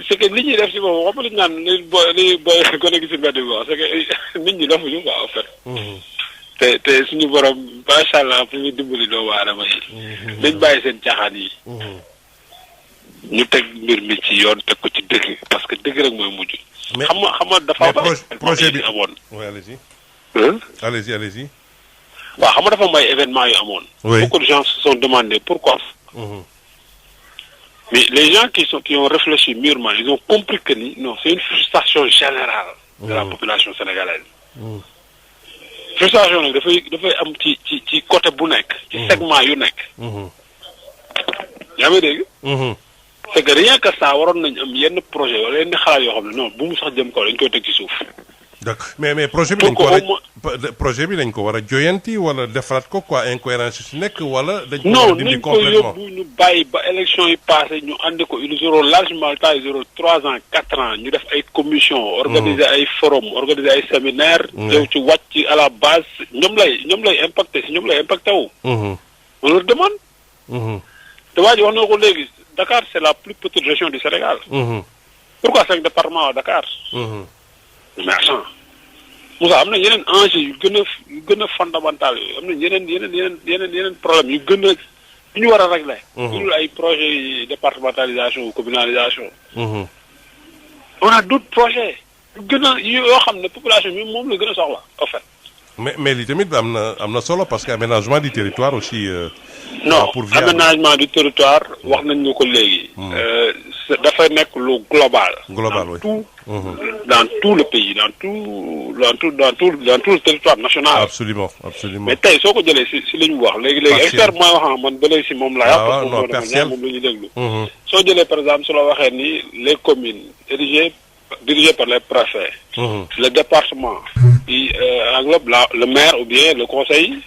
c'est que li ñuy def ci boobu xam nga li ñu naan li booy gone gi ci mbedd bi wax c'est que nit ñi defuñu quoi au fait. te suñu borom macha allah pour ñu dimbali doomu aadama yi. dañ bàyyi seen caaxaan yi. ñu teg mbir mi ci yoon teg ko ci dëgg parce que dëgg rek mooy mujj. mais xam nga dafa projet bi amoon. oui allez-y. allez-y. waaw xam nga dafa am ay événements yu amoon. oui beaucoup de gens se sont demandé pourquoi. Mais les gens qui ont réfléchi mûrement, ils ont compris que non, c'est une frustration générale de la population sénégalaise. Frustration nag dafay am ci côté bu nekk. ci segment yu nekk. yaa ngi dégg. c'est que rien que ça waroon nañ am yenn projet wala yenn xalaat yoo xam ne non bu mu sax jëm kaw dañ koy teg ci suuf. d'accord mais projet bi dañ ko war a joyanti wala defaraat ko quoi incohérence si nekk wala. dañ ko war a dindi complètement non nañ ko yóbbu ñu bàyyi ba élection yi passé ñu andi ko ils auront largement le temps ils auront 3 ans 4 ans ñu def ay commission organiser ay forum organiser ay séminaire yow ci wàcc à la base ñoom lay impacté si ñoom lay impacté wu. on leur demande. te waa ji wax na ko léegi Dakar c'est la plus petite région du Sénégal. pourquoi 5 départements à Dakar. mais attends Moussa am na yeneen enjeux yu gën a fondamental yooyu am na yeneen problème yu gën a yu ñu war a régler. dul ay projets départementalisation ou communalisation. on a d'autres projets yu gën a yoo xam ne population bi moom la gën a soxla en fait. mais li tamit am na solo parce que aménagement du territoire aussi. non aménagement du territoire wax nañ ñu ko léegi. dafay nekk lu global. Oui. Dans tout le pays dans tout le territoire national. absolument. mais tey soo ko jëlee si li ñu wax léegi expert mooy wax man ba léegi si moom la yaa non partiel moom la ñuy déglu. soo jëlee par exemple su la waxee ni les communes dirigées par les préfets. le département qui englobe le maire ou bien le conseil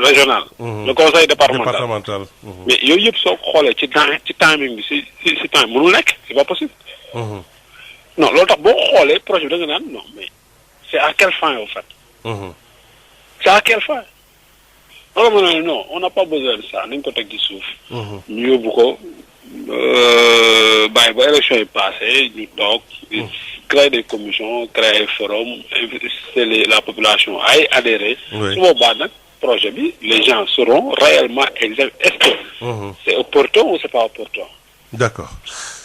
régional. le conseil départemental. mais yooyu yëpp soo ko xoolee ci timing bi si temps mënul nekk c'est pas possible. non loolu tax boo xoolee projet bi da nga naan non mais c'est à quelle fin au fait. c'est à quelle fin. loolu ma ne non on n'a pas besoin de ça nañ ko teg ci suuf. ñu yóbbu ko bàyyi ba élection yi passé ñu toog. créer des commissions créer des forums inviter la population ay adhérer. su boobaa nag projet bi les gens seront réellement exact est-ce que. c'est opportun ou c'est pas opportun. d'accord.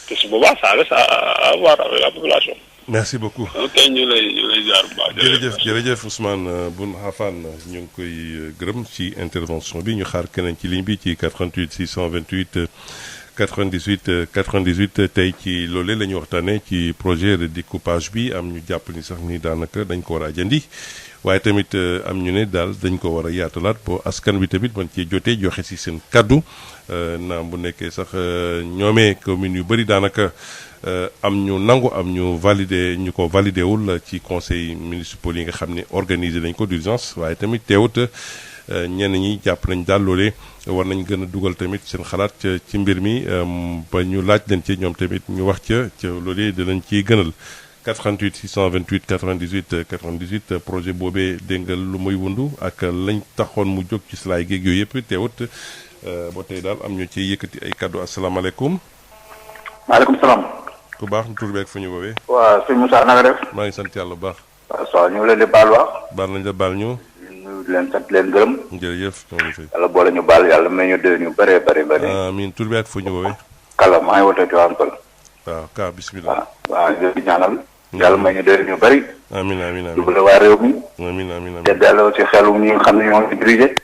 te su boobaa ça reste à voir avec la population. merci beaucoup. ok ñu lay jaar bu baax. jërëjëf Ousmane Boun Affan ñu ngi koy gërëm ci intervention bi ñu xaar keneen ci ligne bi ci 88 628 98 tey ci loolee la ñu waxtaanee ci projet de découpage bi am ñu jàpp ni sax ni daanaka dañ ko war a jëndi waaye tamit am ñu ne daal dañ ko war a yaatalaat bo askan bi tamit man ci jotee joxe ci seen kaddu naam bu nekkee sax ñoomee communes yu bëri daanaka am ñu nangu am ñu ñu ko validé wul ci conseil municipal yi nga xam ne organisé nañ ko d'urgence waaye tamit teewut ñenn ñi jàpp nañ daal loolee war nañ gën a dugal tamit seen xalaat ci mbir mi ba ñu laaj leen ci ñoom tamit ñu wax ca loolee dinañ ciy gënal 88 628 98 projet boobee dégg nga lu muy wundu ak lañ taxoon mu jóg ci slaay géeg yooyu yëpp teewut ba tey daal am ñu ci yëkkati ay kaddu asalaamaaleykum. maaleykum salaam. ku baax tur beeg fu ñu woowee. waaw sëñ Moussa na nga def. maa ngi sant yàlla bu baax. waaw soo ñu ngi leen di baal wax. baal nañ la baal ñu. ñu leen sant leen gërëm. jërëjëf. yàlla boole ñu baal yàlla may ñu déwén ñu bëree bëri. amiin tur beeg fu ñu woowee. Kala maa ngi wootee Tivaouane Peulh. waaw Ka bisimilah. waaw ñu di ñaanal. yàlla may ñu déwén ñu bëri. amiin. jubale waa réew mi. amiin. te delloo ci xelu ñi nga xam ne ñoo ngi dirigé.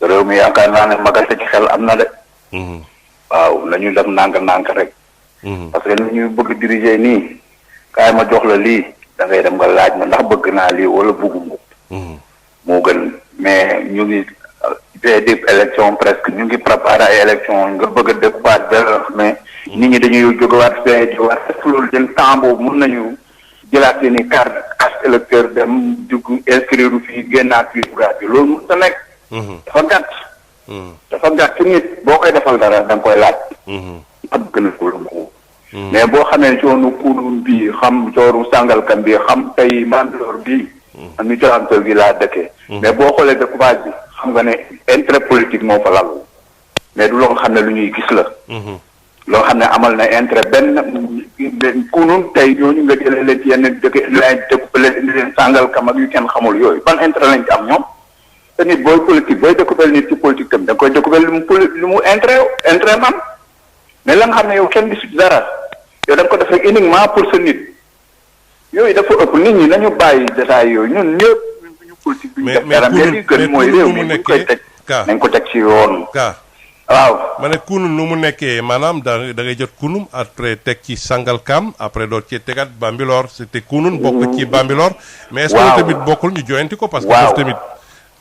réew mi yaakaar naa ne magate ci xel am na de. waaw nañu def nànk rek. parce que ni ñuy bëgg diriger nii kaay ma jox la lii da ngay dem nga laaj ma ndax bëgg naa lii wala bëgguma moo gën mais ñu ngi di élection presque ñu ngi préparé ay élection nga bëgg a dëppaat ba mais nit ñi dañuy jógewaat fee jógewaat fekk loolu jël temps boobu mun nañu jëlaat seen i carte électeur dem dugg inscrire fii génnaat fii dugaat bi loolu mun ta nekk dafa gàtt dafa gàtt nit boo koy defal dara da nga koy laaj am gën a ko mais boo xamee coonu Kounoune bi xam cooru Sangalkam bi xam tey Bambilor bi am ni coxantal gi laa dëkkee mais boo xoolee découpage bi xam nga ne intérêt politique moo fa lalu mais du loo xam ne lu ñuy gis la loo xam ne amal na intérêt benn Kounoune tey ñooñu nga jëlee leen ci yenn dëkk leen découpé leen indi leen Sangalkam ak yu kenn xamul yooyu ban intérêt lañ ci am ñoom te nit booy politique booy découpé nit ci politique tam da nga koy découpé lu mu intérêt man mais la nga xam ne yow kenn gisu dara yow da nga ko def rek uniquement pour sa nit yooyu dafa ëpp nit ñi nañu bàyyi détails yooyu ñun ñëpp ñu politique bi ñu def dara mais li gën mooy réew mi buñ koy teg nañ ko teg ci yoon waaw ma ne Kounoune nu mu nekkee maanaam da ngay jot Kounoune après teg ci Sangalkam après doot ci tegaat Bambilor c'était Kounoune bokk ci Bambilor mais est-ce que tamit bokkul ñu joyanti ko parce que foofu tamit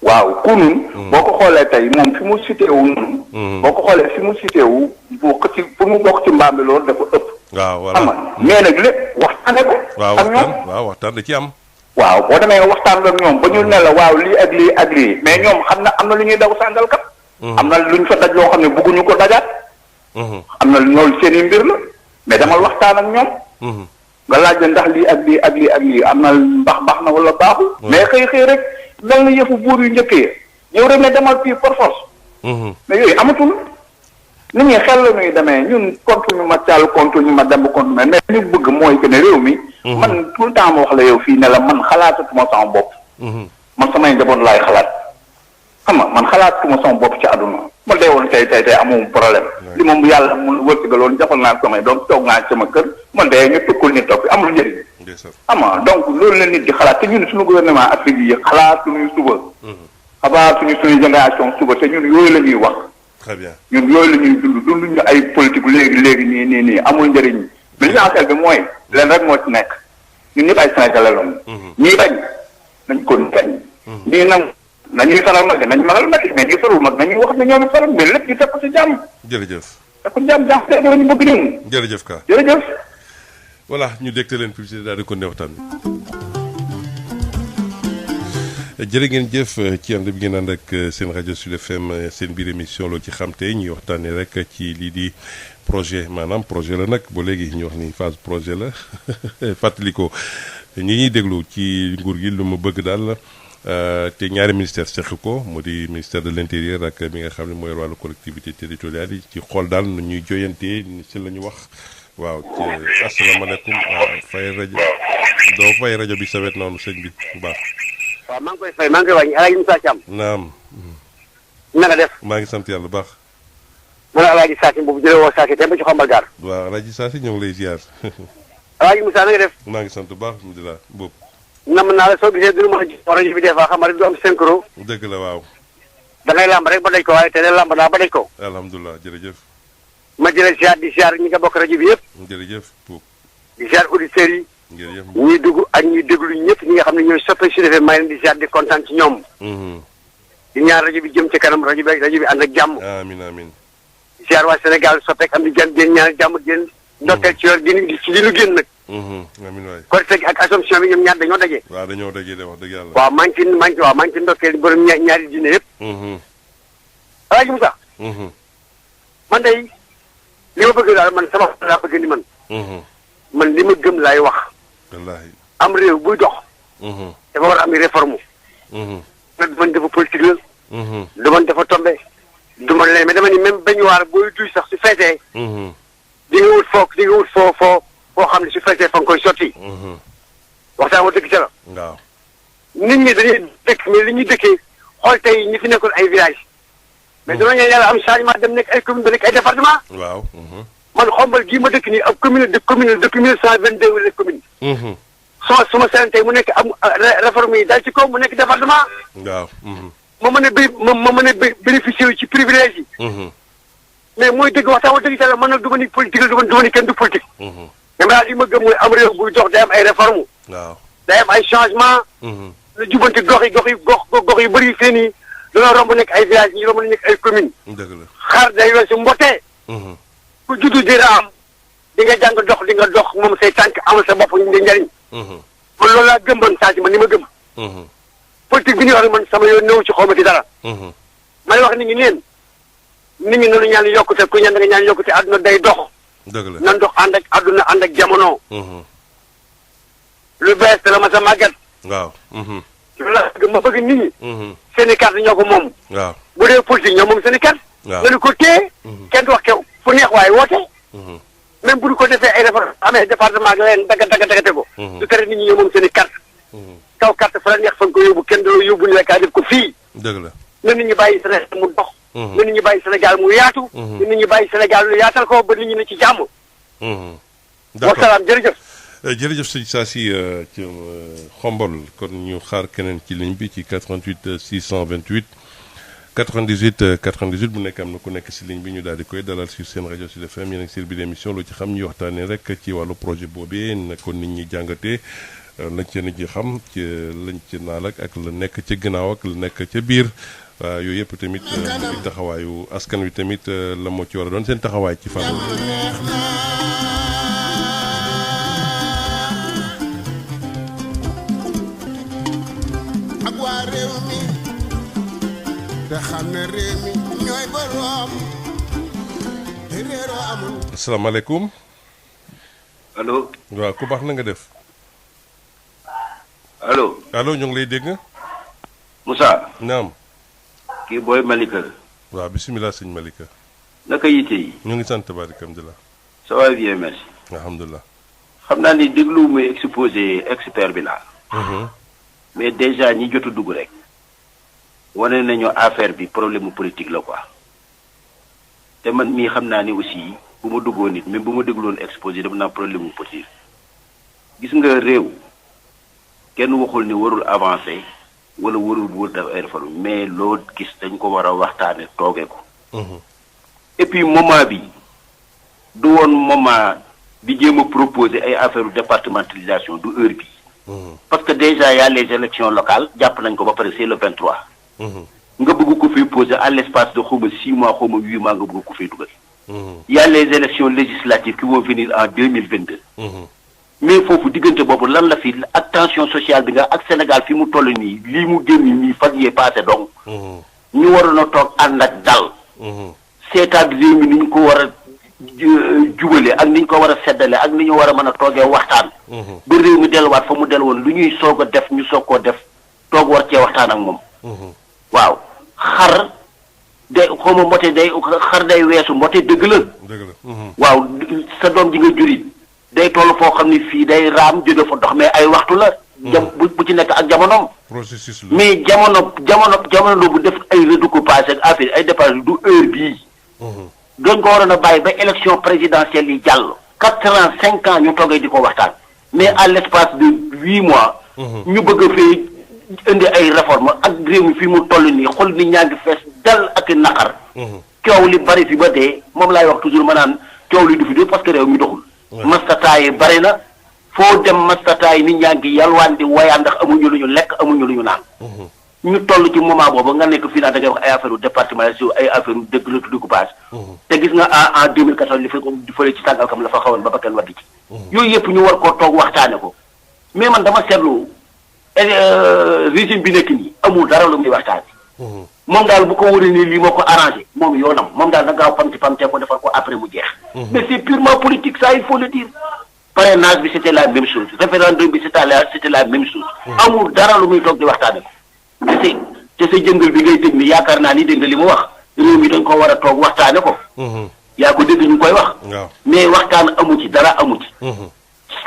waaw Kounoune boo ko xoolee tey moom fi mu cité wu noonu boo ko xoolee fi mu cité wu bokk ci fu mu bokk ci Bambilor dafa ëpp waaw voilà xam nga mais nag lépp waxtaane ko ak ñoom waaw waxtaan da ci am waaw boo demee nga waxtaan ak ñoom ba ñu ne la waaw lii ak lii ak lii mais ñoom xam na am na lu ñuy daw Sangalkam am na lu ñu fa daj loo xam ne bëgguñu ko dajaat am na loolu seen i mbir la mais demal waxtaan ak ñoom nga laaj la ndax lii ak lii ak lii ak lii am na ndax baax na wala baaxul mais xëy rek mel na yëfu buur yu njëkk yi ñëw rek ne demal fii par force mais yooyu amatul nit ñi xel la ñuy demee ñun contre ñu ma càll contre ñu ma demb contre mais ñu bëgg mooy que ne réew mi man tout le temps ma wax la yow fii ne la man xalaatatuma sama bopp man samay njaboot laay xalaat xam nga man xalaatuma sama bopp ci àdduna ma dee woon tey amoon problème li moom yàlla mun wërsëgaloon joxal naa samay donc toog naa sama kër man dee ñu tukkul ni toog amul njëriñ xam nga donc loolu la nit di xalaat te ñun suñu gouvernement Afrique yi xalaatuñu suba xalaatuñu suñu génération suba te ñun yooyu la ñuy wax très bien ñun yooyu la ñuy dunduñu ay politique léegi nii amul njëriñ bi l'essentiel bi mooy leen rek moo ci nekk ñun ñëpp ay Sénégalais lañu ñii bañ nañ ko bañ ñii nag nañuy faral mag nañ magal mag mais ñi farul mag nañuy wax ne ñoom faral mais lépp ñu teg ko ci jàmm jërëjëf teg ko jàmm te ñu bëgg ñun jërëjëf ka jërëjëf voilà ñu dégte leen publicité daal di ko ne waxtaan bi jërë ngeen jëf ci ànd bi ngeen ànd ak seen rajo Sud FM seen biir émission loo ci xam tey ñuy waxtaanee rek ci lii di projet maanaam projet la nag ba léegi ñu wax ni phase projet la fàttali ko ñi ñuy déglu ci nguur gi lu mu bëgg daal te ñaari ministère seq ko mu di ministère de l'intérieur ak mi nga xam ne mooy wàllu collectivité territoriale yi ci xool daal nu ñuy joyantee ci la ñu wax waaw ci asalaamaaleykum fay rajo doo fay rajo bi sa wet noonu sëñ bi bu baax. waaw maa ngi koy fay maa ngi koy wàññi El Hadj Moussa Thiam. naam. na nga def. maa ngi sant yàlla bu baax. man El Hadj Saasi boobu jëlee woo Saasi dem ba ci xombal gaar. waaw El Hadj Saasi ñoo ngi lay ziar. El Hadj Moussa na nga def. maa ngi sant bu baax alhamdulilah boobu. nam naa la soo gisee du ma rajo bi des fois xam nga rek du am synchro. dëgg la waaw. da ngay làmb rek ba daj ko waaye te de làmb naa ba daj ko. alhamdulilah jërëjëf. ma jëlee ziar di ziar ñi nga bokk rajo bi yëpp. jërëjëf boobu. di ziar auditeurs yi. jërëjëf ñuy dugg ak ñuy déglu ñëpp ñi nga xam ne ñooy soppe Sud FM maa leen di ziar di kontaan ci ñoom. di ñaan rajo bi jëm ci kanam rajo bi ànd ak jàmm. amiin amiin. ziar waa Sénégal soppeek am di jàmm di ñaan jàmm di leen ndokkeel ci yor di li nu génn nag. amiin waay. Korite ak Assomption bi ñoom ñaar dañoo daje. waaw dañoo daje de wax dëgg yàlla. waaw maa ngi ci ndokkeel borom ñaari diine yëpp. El Hadj Moussa. man day li ma bëgg daal man sama xol laa bëgg ni man. man li ma gëm laay wax. wallaahi. am réew buy dox. dafa war a am réforme. nag du man dafa politique la. du man dafa tombé. du man leen mais dama ni même bañuwaar booy duy sax su feetee. di nga wut foo xam ne su feetee fa nga koy sotti. waxtaan wa dëgg ca la. waaw. nit ñi dañuy dëkk mais li ñuy dëkkee xool tey ñi fi nekkoon ay village mais dama ñaan yàlla am changement dem nekk ay commune ba nekk ay département. waaw. man xombal gii ma dëkk nii ab commune depuis 1922 wala commune. su ma seen tey mu nekk am réforme yi daal ci kaw mu nekk département. waaw. ma mën a bénéficier wu ci privilège yi. mais mooy dëgg waxtaan wa dëgg yàlla man nag du ma ni politique la du ma ni kenn du politique. mais daal li ma gëm mooy am réew buy dox day am ay réforme. waaw. day am ay changement. lu jubanti gox yu bëri fii nii dañoo romb nekk ay village ñu romb nekk ay commune dëgg la. xar day weesu mbotee ku juddu dina am di nga jàng dox di nga dox moom say tànk amal sa bopp ñu di njariñ man loolu laa gëmban saa si man ni ma gëm politique bi ñuy wax ne man sama yoon néew ci xawma ci dara may wax nit ñi neen nit ñi nanu ñaan yokkute ku ñaan da nga ñaan yokkute àdduna day dox dëgg la nan dox ànd ak àdduna ànd ak jamono lu bees te la ma sa màggat waaw. loolu laa bëgg ma bëgg nit ñi seen i carte ñoo ko moom waaw. bu dee politique ñoom moom seen i carte waaw. nañu ko téye kenn du wax kew fu neex waaye woote même bu ñu ko defee ay réforme amee département ak leen daggate ko du tere nit ñi ñoo moom seen i carte kaw carte fa la neex fa nga ko yóbbu kenn du la yóbbu ni la kaa def ko fii dëgg la. na nit ñi bàyyi Sénégal mu dox na nit ñi bàyyi Sénégal mu yaatu na nit ñi bàyyi Sénégal lu yaatal ko ba nit ñi ne ci jàmm d'accord wasalaam jërëjëf jërëjëf sëñ Sassy ci xombol kon ñu xaar keneen ci ligne bi ci 88 628 98 98 bu nekk am na ku nekk si ligne bi ñu daal di koy dalal sur seen rajo Sud FM yéen a ngi seen bi émission loo ci xam ñu waxtaanee rek ci wàllu projet boobee na ko nit ñi jàngatee lañ ca nit ñi xam ci lañ ci naal ak la nekk ca ginnaaw ak la nekk ca biir waaw yooyu yëpp tamit di taxawaayu askan wi tamit la moo ci war a doon seen taxawaay ci fànn. ak waa réew mi te xam ne réew mi ñooy boroom te réeroo amul. asalaamaaleykum. allo. waaw ku baax na nga def. allo. allo ñu ngi lay dégg. Moussa. naam. kii booy Malika. waaw bisimilah sëñ Malika. naka yitte yi. ñu ngi sant tabaaraka alhamdulilah. ça va bien merci. alhamdulilah. xam naa ni déglu muy exposé expert bi laa. mais déjà ñi jot a dugg rek. wane nañu affaire bi problème politique la quoi. te man mii xam naa ni aussi bu ma duggoon nit même bu ma dégloon exposé dama naa problème politique. gis nga réew kenn waxul ni warul avancer wala warul def ay réforme mais loo gis dañ ko war a waxtaane toogee ko. et puis moment bi du woon moment di jéem a proposer ay affaire départementalisation du heure bi. parce que déjà y a les élections locales jàpp nañ ko ba pare c'est le 23. nga bëgg ko fi poser à l'espace de xawma 6 mois xawma 8 mois nga bëgg ko fi dugal. y a les élections législatives qui vont venir en 2022. mais foofu diggante boobu lan la fi ak tension sociale bi nga ak Sénégal fi mu toll nii lii mu génn nii fan yee passé donc. ñu waroon a toog ànd ak dal. seetaat réew mi ni ñu ko war a jubale ak ni ñu ko war a seddale ak ni ñu war a mën a toogee waxtaan. ba réew mi delluwaat fa mu delluwoon lu ñuy soog a def ñu soog koo def toog war cee waxtaan ak moom. waaw xar day xaw ma mbote day xar day weesu mbote dëgg la. waaw sa doom ji nga juri day toll foo xam ne fii day raam jóge fa dox mais ay waxtu la. bu ci nekk ak jamonoom. processus la mais jamono bu def ay redécoupage ak affaire ay dépassé du heure bii. doon ko waroon a bàyyi ba élection présidentielle yi jàll. 4 ans 5 ans ñu toogee di ko waxtaan. mais à l'espace de 8 mois. ñu bëgg a fee indi ay réformes ak réew mi fi mu toll nii xol ni ñaa ngi fees dal ak naqar. coow li bari fi ba dee moom laay wax toujours ma naan coow li du fi dee parce que réew mi doxul. mastata yi bari na foo dem mastata yi nit ñaa ngi yalwaan di wayaan ndax amuñu lu ñu lekk amuñu lu ñu naan. ñu toll ci moment boobu nga nekk fii naa da ngay wax ay affaire départementalisation ay affaire découpage. te gis nga en 2014 li fële ci tàngal kam la fa xawoon ba bakkan waddi ci. yooyu yëpp ñu war koo toog waxtaane ko mais man dama seetlu régime bi nekk nii amul dara lu muy waxtaane. moom daal bu ko wëree nii lii moo ko arrangé moom yoonam moom daal na gaaw pamte ko defal ko après mu jeex. mais c'est purement politique ça il faut le dire. parrainage bi c'était la même chose référendum bi c'était la même chose. amul dara lu muy toog di waxtaane ko. te sa jëngal bi ngay dégg ni yaakaar naa ni dégg nga li mu wax réew mi dañ ko war a toog waxtaane ko. yaa ko dégg ñu koy wax. mais waxtaan amu ci dara amu ci.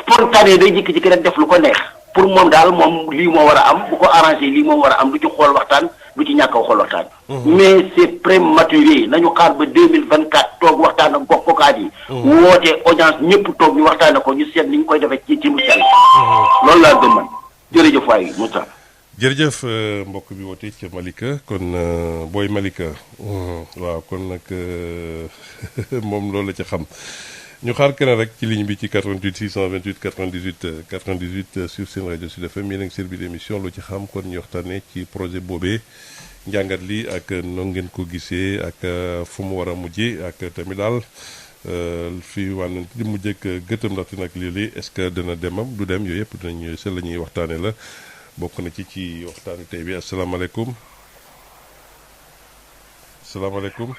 spontané day jikki-jikki rek def lu ko neex. pour moom daal moom lii moo war a am bu ko arrangé lii moo war a am du ci xool waxtaan du ci ñàkk a xool waxtaan. mais c'est prématuré nañu xaar ba 2024 toog waxtaan ak gox goxaat yi. woote audience ñëpp toog ñu waxtaane ko ñu seet ni ñu koy defee ci mu sell. loolu laa gëm man jërëjëf waay Moussa. jërëjëf mbokk bi woote ca Malika kon booy Malika waaw kon nag moom loolu la ca xam ñu xaar keneen rek ci ligne bi ci 88 628 98 98 sur seen rajo Sud FM yéen a ngi seen biir émission lu ci xam kon ñu waxtaanee ci projet boobee njàngat li ak noonu ngeen ko gisee ak fu mu war a mujjee ak tamit daal fii wànn di mujjee ak gëtëm ndaxte nag lii est-ce que dana demam du dem yooyu yëpp dinañ seen la ñuy waxtaanee la bokk na ci waxtaanu tey bi asalaamaaleykum. asalaamaaleykum.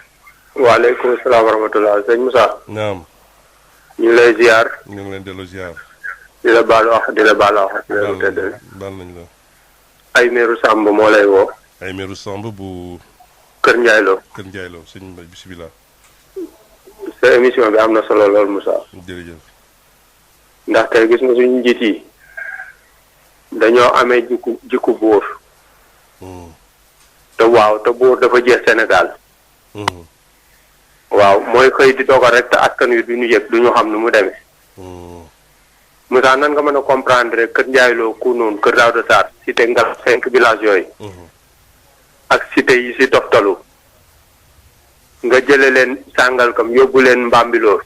waaleykum salaam wa rahmatulah sëñ Moussa. naam. ñu lay ziar. ñu ngi leen delloo ziar. di la baal wax di la baal wax. baal nañ la. ay meeru Samb moo lay woo. ay meeru Samb bu. Kër Ndiaye Lo. Kër Ndiaye Lo sëñ bisimilah. sa émission bi am na solo lool Moussa. jërëjëf. ndax tey gis nga suñu njiit yi dañoo amee jikku buur. te waaw te buur dafa jeex Sénégal. waaw mooy xëy di dogal rek te askan wi duñu yëg duñu xam nu mu demee. Moussa nan nga mën a comprendre Kër Ndiaye Lo Kounoune Kër Daouda Sarr cité Ngal 5 villages yooyu. ak cité yi si toftalu. nga jële leen Sangalkam yóbbu leen Mbambilor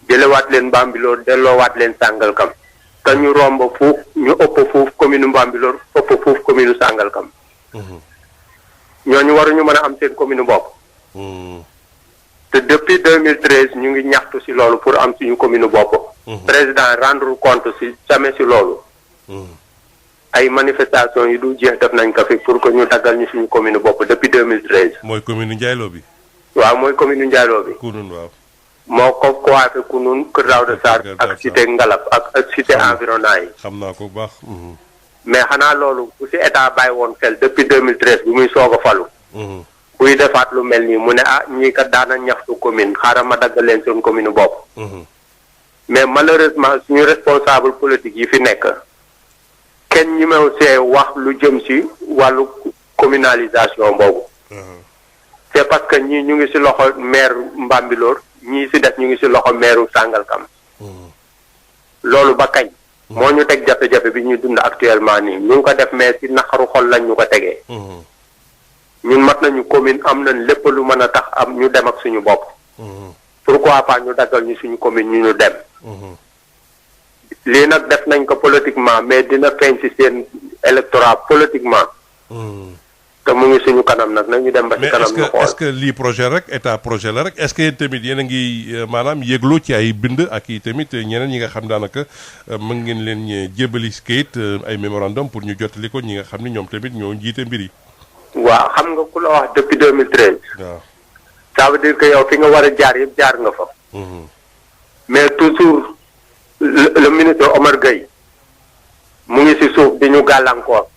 jëlewaat leen Mbambilor delloowaat leen Sangalkam te ñu romb fuuf ñu ëpp fuuf commune Mbambilor ëpp fuuf commune Sangalkam. ñooñu waruñu mën a am seen commune bopp. te depuis 2013 ñu ngi ñaxtu ci loolu pour am suñu commune bopp. président rendre compte ci jamais ci loolu. ay manifestation yi du jeex def nañ ko fi pour que ñu daggal ñu suñu commune bopp depuis 2013. mooy commune Ndiaye Lo bi. waaw mooy commune Ndiaye Lo bi. Kounoune waaw. moo ko coiffé Kounoune Kër Daouda Sarr ak cité Ngalab ak cité environnant yi. xam naa ko bu baax. mais xanaa loolu bu ci état bàyyi woon xel depuis 2013 bi muy soog a falu. buy defaat lu mel nii mu ne ñii kat daana ñaxtu commune xaaral ma daggal leen seen commune bopp. mais malheureusement suñu responsable politique yi fi nekk. kenn ñi mew see wax lu jëm ci wàllu communalisation boobu. c'est parce que ñii ñu ngi ci loxo maire Mbambilor ñii ci def ñu ngi ci loxo maire Sangalkam. loolu ba kañ. moo ñu teg jafe-jafe bi ñuy dund actuellement nii ñu ngi ko def mais ci naqaru xol lañ ñu ko tegee. ñun mat nañu commune am nañ lépp lu mën a tax am ñu dem ak suñu bopp. pourquoi pas ñu daggal ñu suñu commune ñu dem. lii nag def nañ ko politiquement mais dina feeñ ci seen électorat politiquement. te mu ngi suñu kanam nag nañu dem ba ci kanam. ñu xool mais est-ce que lii projet rek état projet la rek est-ce que yéen tamit yéen a ngi maanaam yëglu ci ay bind ak i tamit ñeneen ñi nga xam daanaka mën ngeen leen jébali kayit ay mémorandum pour ñu jottali ko ñi nga xam ni ñoom tamit ñoo jiite mbir yi. waaw xam nga ku la wax depuis 2013. waaw ça veut dire que yow fi nga war a jaar yëpp jaar nga fa. mais toujours le ministre Omar Gueye mu ngi ci suuf di ñu gàllankoor.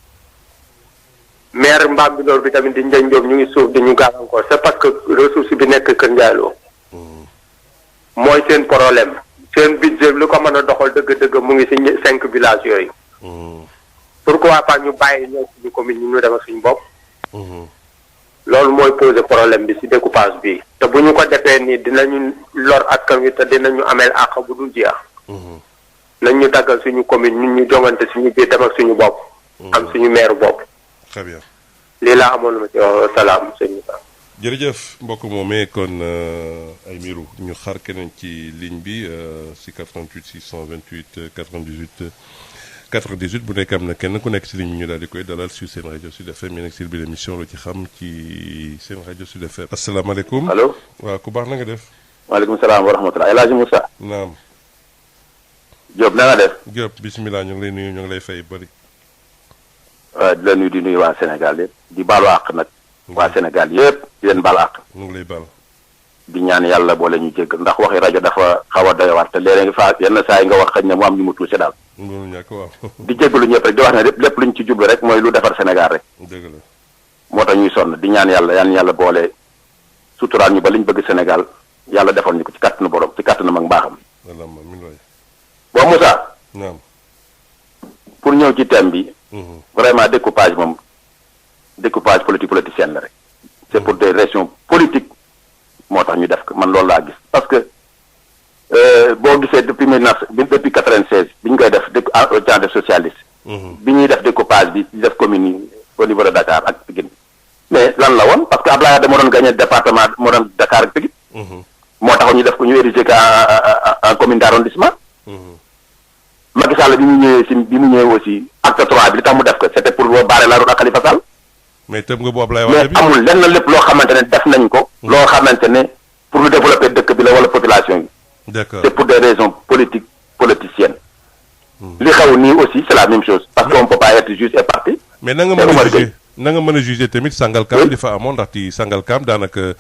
maire Mbambilor bi tamit di Ndiagne Diop ñu ngi suuf di ñu gàllankoor c'est parce que ressource bi nekk Kër Ndiaye Lo mooy seen problème seen budget lu ko mën a doxal dëgg-dëgg mu ngi ci 5 villages yooyu. pourquoi pas ñu bàyyi ñëw suñu commune ñu dem ak suñu bopp. loolu mooy poser problème bi ci découpage bi te bu ñu ko defee nii dinañu lor askan wi te dinañu ameel àq bu dul jeex. nañ ñu daggal suñu commune ñun ñu jongante suñu biir dem ak suñu bopp. am suñu maire bopp. très bien. lii laa amoon ma ci wax salaam sëñ Moussa. jërëjëf mbokk moomee kon ay miru ñu xaar keneen ci ligne bi si 88 628 98 98 bu nekk am na kenn ku nekk si ligne bi ñu daal di koy dalal sur seen rajo Sud FM yéen ak si biir émission lu ci xam ci seen rajo Sud FM. asalaamaaleykum. allo. waaw ku baax na nga def. waaleykum salaam wa rahmatulah El Hadj Moussa. naam. Diop na nga def. Diop bisimilah ñu ngi lay nuyu ñu ngi lay fay bëri. waaw di la nuyu di nuyu waa Sénégal yëpp di baalu àq nag. waa Sénégal yëpp di leen baal àq. ñu ngi lay baal. di ñaan yàlla boole ñu jégg ndax waxi rajo dafa xaw a doy waar te léeg-léeg fa yenn saa yi nga wax xëy na mu am ñu mu tuuti daal. loolu ñàkk waaw. di jéggalu ñëpp rek di wax ne lépp luñ ci jublu rek mooy lu defar Sénégal rek. dëgg la. moo tax ñuy sonn di ñaan yàlla boole suturaal ñu ba liñ bëgg Sénégal yàlla defal ñu ko ci kàttanu borom ci kàttanu mag mbaaxam. bon Moussa. naam. pour ñëw ci thème bi. vraiment découpage moom découpage politicienne la rek. c'est pour des raisons politiques moo tax ñu def ko man loolu laa gis parce que boo gisee depuis 96 bi ñu koy def au temps de socialiste. bi ñuy def découpage bi di def commune yi au niveau de Dakar ak Pikine mais lan la woon parce que Abdoulaye Wade moo doon gagné département moo doon Dakar ak Pikine. moo tax taxaw ñu def ko ñu érigé ko en commune d'arrondissement. Macky Sall bi mu ñëwee aussi acte 3 bi li tax mu def ko c'était pour barrer la route ak Khalifa Sall. mais tëm nga bu Ablaye Wade bi mais amul lenn lépp loo xamante ne def nañ ko. loo xamante ne pour lu développer dëkk bi la wala population yi. d'accord c'est pour des raisons politiciennes. li xaw nii aussi c'est la même chose. parce qu'on peut pas être juste et parti. mais na nga mën a juger tamit Sangalkam di fa amoon ndaxte Sangalkam daanaka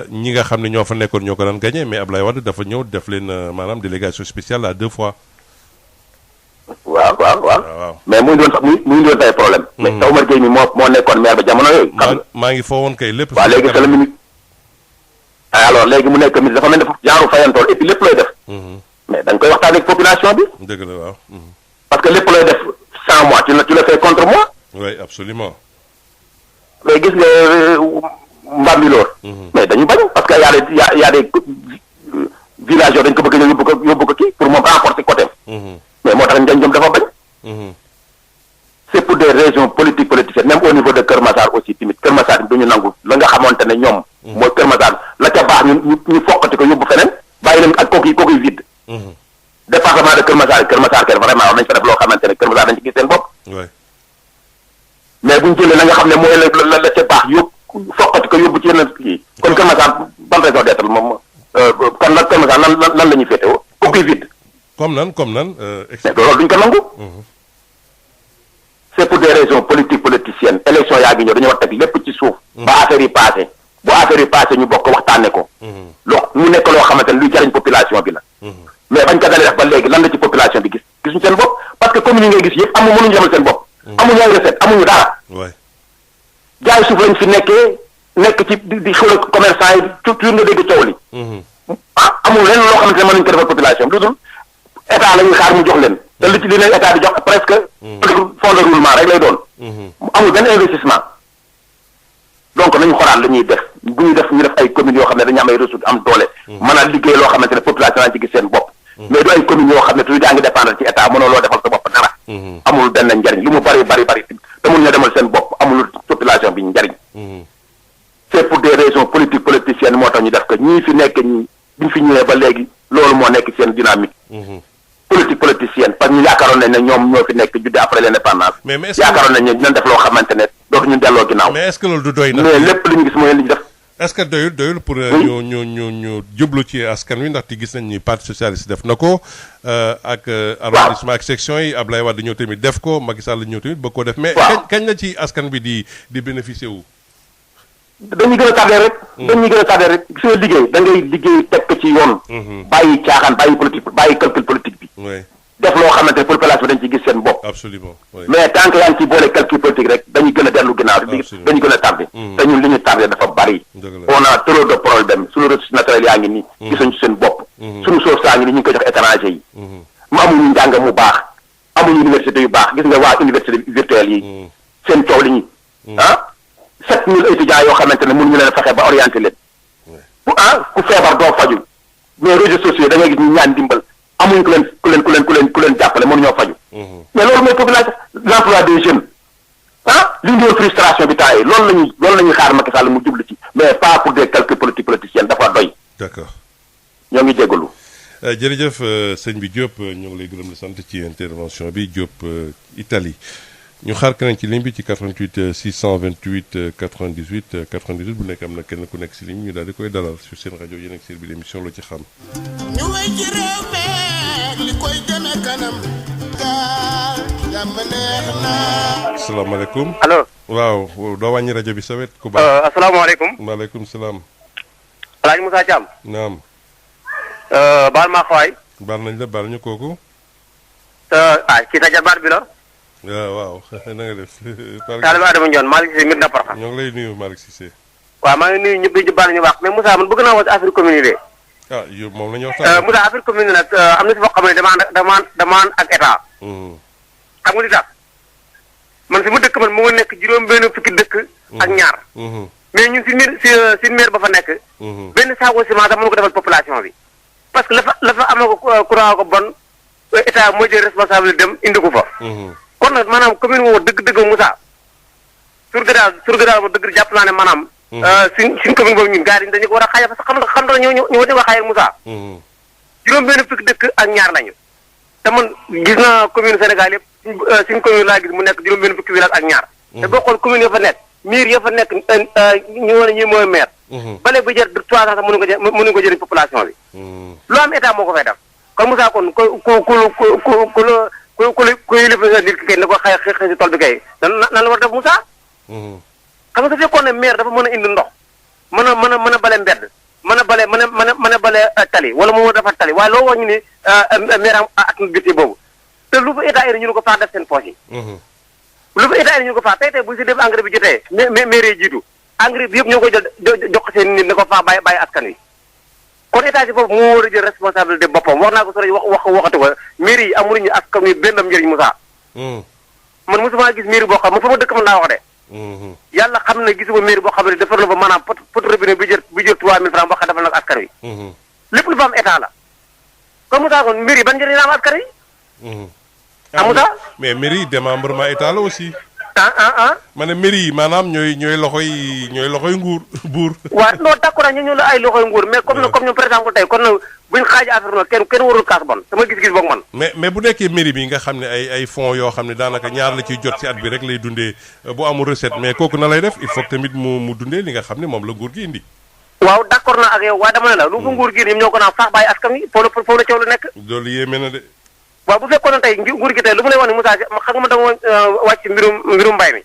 ñi nga xam ne ñoo fa nekkoon ñoo ko daan gagné mais Ablaye Wade dafa ñëw def leen maanaam délégation spéciale à 2 fois. waaw mais mu ngi doon ay problème. mais Taw Omar Gueye mi moo nekkoon maire ba jamono yooyu. maa ngi foo woon kay lépp. waaw léegi c'est le minute. alors léegi mu nekk ministre dafa mel ne genre fayantool et puis lépp looy def. mais da nga koy waxtaan ak population bi. dëgg la waaw. parce que lépp looy def sans moi tu le fais contre moi. oui absolument. mais gis nga Mbambilor. mais dañu bañ parce que y a des villages yoo dañ ko bëgg a yóbbu ko kii pour moom renforcer côté mais moo tax Ndiagne dafa bañ. c'est pour des raisons politiciennes même au niveau de Kër Massar aussi tamit Kër Massar du ñu nangu la nga xamante ne ñoom. mooy Kër Massar la ca baax ñu foqati ko yóbbu feneen bàyyi leen ak kooku vide. département de Kër Massar kër vraiment war nañ fa def loo xamante ne Kër Massar dañ ci gis seen bopp. mais bu ñu jëlee la nga xam ne mooy la ca baax yóbbu foqati ko yóbbu ci yeneen kii kon Kër Massar ban raison d'être moom kon nag Kër Massar lan la ñuy féetewoo kooku vide. comme nan. mais loolu duñ ko nangu. c'est pour des raisons politiciennes élection yaa ngi ñëw dañu war teg lépp ci suuf. ba affaire yi passé bu affaire yi passé ñu bokk waxtaane ko. mu nekk loo xamante ne luy jariñ population bi la. mais bañ ko dalee def ba léegi lan la ci population bi gisuñu seen bopp parce que communes yi ngay gis yëpp mënuñu demal seen bopp. amuñu ay recette amuñu dara. jaay suuf lañ fi nekk ci di xëy commerçant yi toujours nga dégg coow li. amul lenn loo xamante ne mën nañu ko defal population bi lu dul état la ñuy xaar mu jox leen. te li leen état di jox presque. fond de roulement rek lay doon. amul benn investissement. donc nañu xoolaat la ñuy def bu ñuy def ñu def ay communes yoo xam ne dañu am ay ressources am doole. mën a liggéey loo xamante ne population dañ ci gis seen bopp. mais du ay communes yoo xam ne toujours yaa ngi dépendre ci état mënoo loo defal sa bopp dara. amul benn njariñ lu mu bari te mun na demal seen bopp amul population bi njariñ. c'est pour des raisons politiciennes moo tax ñu def ko ñii fi nekk ñii biñ fi ñëwee ba léegi loolu moo nekk seen dynamique. politicienne parce que ñu yaakaaroon nañ ne ñoom ñoo fi nekk judde après l'indépendance. mais yaakaaroon nañ ne dinañ def loo xamante ne dootuñu delloo ginnaaw. mais est-ce que loolu du doy na. mais lépp li ñu gis mooy li ñu def. est-ce que doyul pour ñu jublu ci askan wi ndaxte gis nañ ni parti socialiste def na ko ak arrondissement ak section yi Ablaye Wade ñëw tamit def ko Macky Sall ñëw tamit bëgg koo def. mais kañ la ci askan bi di bénéficier wu. dañuy gën a tardé rek. gis nga liggéey da ngay liggéey teg ko ci yoon. bàyyi caaxaan bàyyi politique bàyyi calcul politique bi. def loo xamante ne population dañ ci gis seen bopp. absolument mais tant que yaa ngi ci boole calcul politique rek dañuy gën a dellu ginnaaw dañuy gën a tardé. te ñun li ñu tardé dafa bari. on a trop de problèmes suñu ressources naturelles yaa ngi nii. gisuñu seen bopp. suñu suuf saa ngi nii ñu ngi koy jox étranger yi. mu amuñu njàng mu baax amuñu université yu baax gis nga waa université virtuelle yi. seen coow li ñu 7000 étudiants yoo xamante ne mënuñu leen fexe ba orienté leen. ku feebar doo faju mais réseaux sociaux da ngay gis ñu ñaan dimbal amuñu ku leen jàppale mënuñoo faju. mais loolu mooy population l'emploi des jeunes li ñu doon frustration bi temps yi loolu la ñuy xaar Macky Sall mu jublu ci mais pas pour des calculs politiciens dafa doy. d'accord ñoo ngi jégalu. jërëjëf sëñ bi Diop ñoo ngi lay gërëm di sant ci intervention bi Diop Italie. ñu xaar keneen ci ligne bi ci 88 628 98 98 bu nekk am na kenn ku nekk si ligne ñu daal di koy dalal sur seen rajo yéen ak seen bi l'émission loo ci xam. ñu wéy ci réew mi li koy demee kanam gaal jàmm neex na. asalaamaaleykum. allo. waaw doo wàññi rajo bi sa wet. ku baax asalaamaaleykum. maaleykum salaam. El Hadj Moussa Thiam. naam. baal maa xawaay. baal nañ la baal ñu kooku. ci sa jabaat bi la. waaw na nga def. Taliba Adama Ndione Malick Cissé Medina Parkha. ñoo ngi lay nuyu Malick Cissé. waaw maa ngi nuyu ñëpp di baal ñu wax mais Moussa man bëgg naa wax affaire commune de. yow moom la ñu waxtaan. Moussa affaire commune nag am na si foo xam ne demande ak état. xam nga li tax man fi mu dëkk man mu nga nekk juróom-benn fukki dëkk. ak ñaar. mais ñun si maire ba fa nekk. benn saako ciment sax mënu ko defal population bi. parce que la fa amoo ko courant ko bon état mooy jël responsabilité dem indi ko fa. kon nag maanaam commune woo dëgg-dëgg Moussa surga daal ma dëgg jàpp naa ne maanaam suñ commune boobu ñun gars yi dañu ko war a xaajal parce que xam nga ñu war a xaajal Moussa. juróom-benn fukki dëkk ak ñaar lañu. te man gis naa commune Sénégal yëpp suñ commune laa gis mu nekk juróom-benn fukki village ak ñaar. te boo xool commune ya fa nekk maire ya fa nekk ñu war a ñi mooy maire. bale bu jër 300 sax mënuñu ko jëriñ population bi. lu am état moo ko fay def kon Moussa kon ku yëlëf nit ki kay na ko xëy si tool bi kay nan la war a def Moussa. xam nga su fekkoon ne maire dafa mën a indi ndox mën a bale mbedd mën a bale tali wala mu defar tali waaye loo wax ñu ne maire am ak budget boobu te lu fa état yi ñu ko faa def seen poche yi. lu fa état yi ñu ko faa tey bu si def engrais bi jotee maire yi jiitu engrais bi yëpp ñoo koy jël jox seen nit ne ko faa bàyyi askan wi. kon état si foofu moo war a jël responsabilité boppam wax naa ko sori waxatu ko maire yi amuñu askan wi benn njëriñ Moussa. man mosuma gis maire boo xam ne fa ma dëkk mën naa wax de. yàlla xam ne gisuma mairie boo xam ne defar na fa maanaam pot robinet bi jël 3000 francs boo xam defal na ko askan wi. lépp lu fa am état la. kon Moussa kon mairie ban njëriñ la am askan wi. Moussa mais mairie démembrement état la aussi. ma ne mairie yi maanaam ñooy loxoy nguur buur. waaw non d'accord ñu la ay loxoy nguur mais comme ñoom par exemple tey kon buñ xaaj affaire noonu kenn warul kaas bon sama gis-gis boog man. mais bu nekkee mairie bi nga xam ne ay fonds yoo xam ne daanaka ñaar la ciy jot ci at bi rek lay dundee bu amul recette mais kooku na lay def il faut que tamit mu dundee li nga xam ne moom la nguur gi indi. waaw d'accord na ak yow waaye dama ne la lu fa nguur gi ñoom ñoo ko naan faax bàyyi askan wi foofu la coow lu nekk. loolu yéeme na de. waaw bu fekkoon ne tey nguur gi tey lu mu lay wax ne Moussa xam nga ma dama wàcc mbirum mbay mi.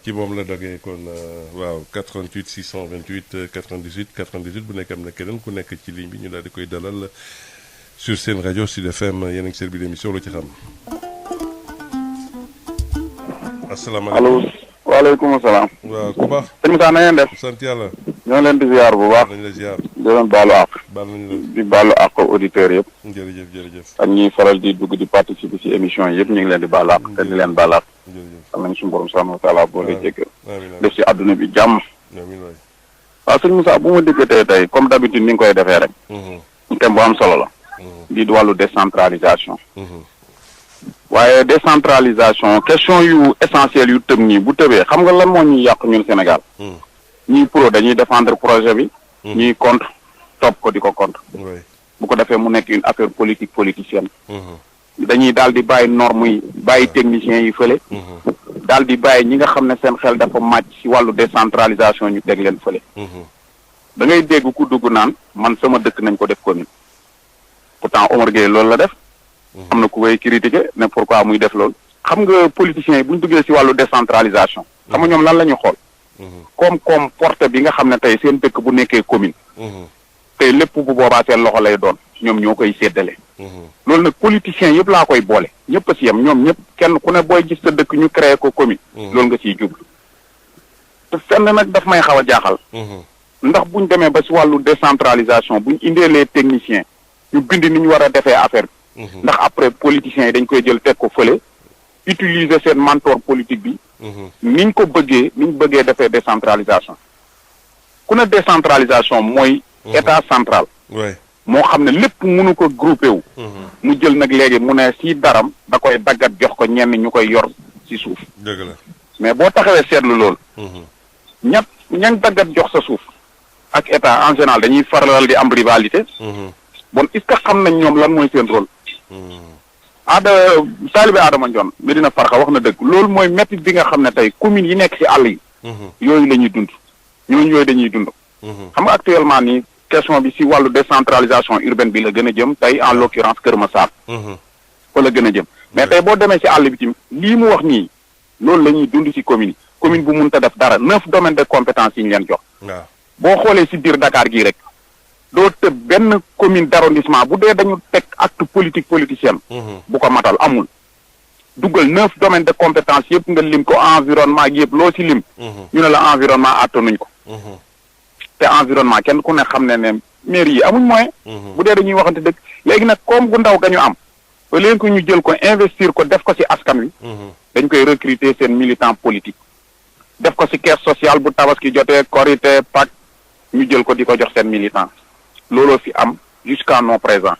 ci moom la dogee kon waaw 88 628 98 98 bu nekk am na keneen ku nekk ci ligne bi ñu daal di koy dalal sur seen rajo Sud FM yéen a ngi seen biir émission Lu ci xam. asalaamaaleykum allo waaleykum salaam. waaw ku baax. sëñ Moussa na ngeen def. sant yàlla. ñoo leen di ziar bu baax. nañ la ziar. di leen baalu àq. baal nañ la di baalu àq auditeurs yëpp. jërëjëf. ak ñiy faral di dugg di participer ci émission yëpp ñu ngi leen di baalu àq te di leen baalu àq. am nañu suñu borom subhanahu wa taala boole jéggal. def ci àdduna bi jàmm. waaw sëñ Moussa bu ma déggatee tey comme d'habitude ni nga koy defee rek. thème bu am solo la. di wàllu décentralisation. waaye décentralisation question yu essentielle yu tëb nii bu tëbee xam nga lan moo ñuy yàq ñun Sénégal. ñii pro dañuy défendre projet bi. ñuy contre topp ko di ko contre. bu ko defee mu nekk une affaire politique politicienne. dañuy daal di bàyyi normes yi bàyyi techniciens yi fële. daal di bàyyi ñi nga xam ne seen xel dafa màcc ci wàllu décentralisation ñu teg leen fële. da ngay dégg ku dugg naan man sama dëkk nañ ko def commune. pourtant Omar Gueye loolu la def. am na ku koy critiquer ne pourquoi muy def loolu. xam nga politiciens yi bu ñu duggee ci wàllu décentralisation. xam nga ñoom lan la ñu xool. koom-koom porte bi nga xam ne tey seen dëkk bu nekkee commune. tey lépp bu boobaa seen loxo lay doon ñoom ñoo koy séddale. loolu nag politiciens yëpp laa koy boole ñëpp a ci yem ñoom ñëpp kenn ku ne booy gis sa dëkk ñu créé ko commune. loolu nga ciy jublu. te fenn nag daf may xaw a jaaxal. ndax buñ demee ba ci wàllu décentralisation buñ indee les techniciens ñu bind ni ñu war a defee affaire bi. ndax après politiciens yi dañ koy jël teg ko fële utiliser seen mentor politique bi. niñ ko bëggee niñ bëggee defee décentralisation. ku ne décentralisation mooy. état central. moo xam ne lépp mënu ko groupé wu. mu jël nag léegi mu ne si daram da koy daggat jox ko ñenn ñu koy yor si suuf. dëgg la mais boo taxawee seetlu loolu. ñañ daggat jox sa suuf. ak état en général dañuy faral di am rivalité. bon est-ce que xam nañ ñoom lan mooy seen rôle. Talibé Adama Ndione Medina Farxa wax na dëgg loolu mooy métti bi nga xam ne tey communes yi nekk ci àll yi. yooyu la ñuy dund ñooñu yooyu dañuy dund. xam nga actuellement nii question bi ci wàllu décentralisation urbaine bi la gën a jëm tey en l'occurrence Kër Massar. fa la gën a jëm mais tey boo demee ci àll bi tamit lii mu wax nii loolu la ñuy dund ci commune yi commune bu mënta def dara 9 domaines de compétence yi ñu leen jox. boo xoolee ci biir Dakar gii rek doo tëb benn commune d'arrondissement bu dee dañu teg acte politique politicienne. bu ko matal amul. duggal 9 domaines de compétence yëpp nga lim ko environnement yëpp loo ci lim. ñu ne la environnement attanuñ ko. te environnement kenn ku ne xam ne ne mairie yi amuñ moyen. bu dee dañuy waxante dëgg léegi nag comme gu ndaw ga ñu am. ba léegi ko ñu jël ko investir ko def ko ci askan wi. dañ koy recruter seen militant politique. def ko ci caisse sociale bu tabaski jotee korité Pâques ñu jël ko di ko jox seen militant. looloo fi am jusqu'à non présent.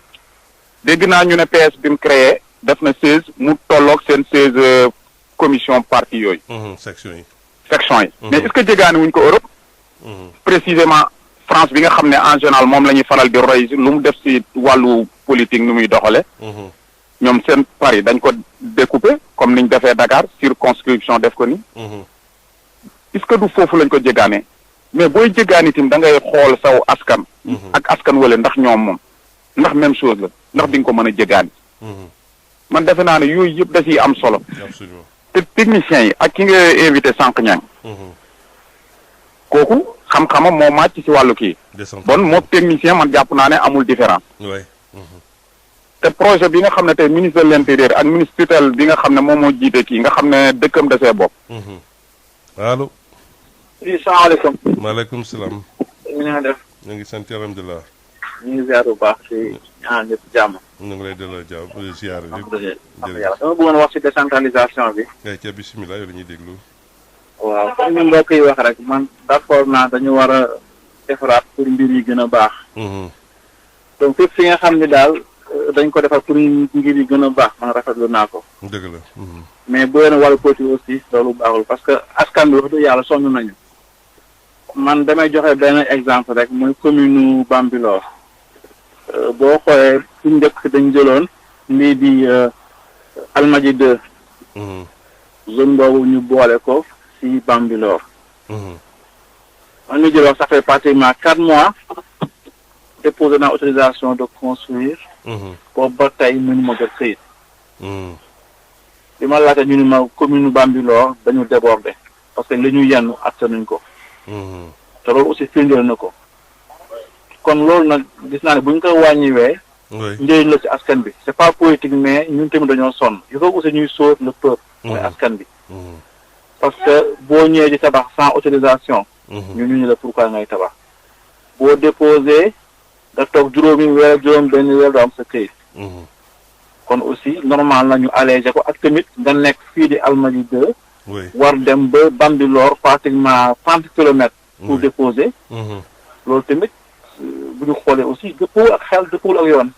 dégg naa ñu ne PS bi mu créé def na 16 mu tolloog seen 16 commission parti yooyu. section yi. section yi. mais est-ce que jéggaani wuñ ko Europe. précisément France bi nga xam ne en général moom la ñuy faral di roy lu mu def si wàllu politique nu muy doxale ñoom seen Paris dañ ko découper comme niñ defee Dakar circonscription def ko ni est-ce que du foofu lañ ko jéggaane mais booy jéggaani itam da ngay xool saw askan. ak askan wala ndax ñoom moom ndax même chose la ndax di nga ko mën a jéggaani. man defe naa ne yooyu yëpp da ciy am solo. te techniciens yi ak ki nga invité sànq ñang kooku xam-xamam moo màcc ci wàllu kii. bon moom technicien man jàpp naa ne amul différence. te projet bi nga xam ne tey ministre de l'intérieur ak ministre tutelle bi nga xam ne moom moo jiite kii nga xam ne dëkkam desee bopp. allo. oui salaamaaleykum. maaleykum salaam. ñu ngi def. ñu ngi sant alhamdulilah. ñu ngi ziar bu baax ci ñaan ñëpp jàmm. ñu ngi lay delloo jàmm ziar bi. jërëjëf dama bëggoon wax ci décentralisation bi. kay ca bisimilah yow la ñuy déglu. waaw comme ni mbokk yi wax rek man d'accord naa dañu war a defaraat pour mbir yi gën a baax. donc fépp fi nga xam ne daal dañ ko defar pour ngir yi gën a baax man rafetlu naa ko. dëgg la. mais bu leen wàllu politique aussi loolu baaxul parce que askan bi wax dëgg yàlla sonn nañu. man damay joxe benn exemple rek muy commune Bambilor boo xoolee su njëkk dañ jëloon lii di Almadies 2 zone boobu ñu boole ko ci Bambilor man ñu jël wax ça fait pratiquement 4 mois déposé naa autorisation de construire boobu ba tey mënu ma jot këyit li ma laajte ñu ni ma commune Bambilor dañu débordé parce que li ñu yenn attanuñ ko te loolu aussi firndeel na ko kon loolu nag gis naa ne bu ñu ko wàññiwee njëriñ la ci askan bi c'est pas politique mais ñun tamit dañoo sonn il faut aussi ñuy sóor le peuple mooy askan bi parce que boo ñëwee di tabax sans autorisation ñu la pourquoi ngay tabax boo déposé nga toog juróomi weer juróom benn weer doo am sa këyit kon aussi normal na ñu allégé ko ak tamit nga nekk fii di Almadies 2 war dem ba Bambilor pratiquement 30 kilomètres pour déposer loolu tamit bu ñu xoolee aussi dëppoo ak xel dëppoo ak yoon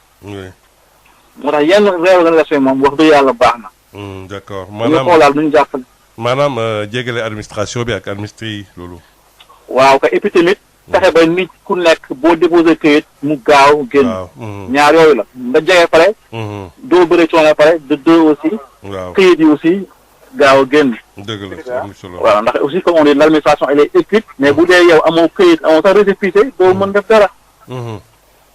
moo tax yenn réorganisation yi moom wax dëgg yàlla baax na d'accord ñu xoolaal nu ñu jàppale maanaam jégale administration bi ak administré yi loolu waaw ka et puis tamit fexe ba nit ku nekk boo déposé këyit mu gaaw génn ñaar yooyu la nga jege pare doo bëre coono pare de deux aussi këyit yi aussi gaaw a génn. dëgg la am solo. voilà ndax aussi comme on dit l'administration elle est écrite mais bu dee yow amoo këyit amoo sax récépissé doo mën def dara.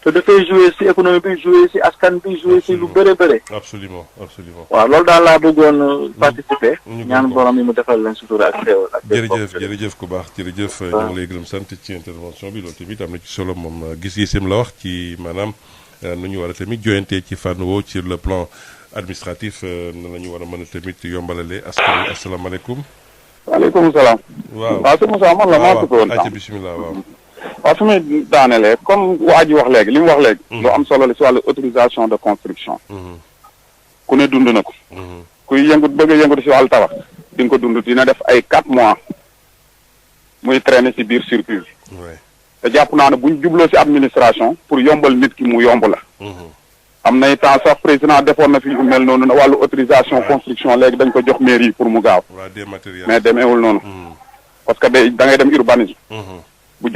te dafay jouer ci économie bi jouer ci askan bi jouer ci lu bëre bëre. absolument absolument. waaw loolu daal laa bëggoon participer. ñaan borom yi mu defal leen sutura ak xéewal ak. jërëjëf ku baax jërëjëf. ñu ngi lay gërëm sant ci intervention bi loolu tamit am na ci solo moom gis-gisam la wax ci maanaam nu ñu war a tamit joyante ci fànn woo sur le plan. administratif na la ñu war a mën a tamit yombalale askan wi asalaamaaleykum. waaleykum salaam. waaw sëñ Moussa man la maa tudd woon. ayca bisimilah waaw. waaw fi muy daanelee comme waa ji wax léegi li mu wax léegi. lu am solo la si wàllu autorisation de construction. ku ne dund na ko. kuy yëngut bëgg a yëngut si wàllu tabax di nga ko dund dina def ay 4 mois muy traîner si biir circuit bi. te jàpp naa ne buñ jubloo si administration pour yombal nit ki mu yomb la. am nay temps sax président defoon na fi lu mel noonu wàllu autorisation construction léegi dañ ko jox mairie pour mu gaaw mais demeewul noonu parce que da ngay dem urbanisme bu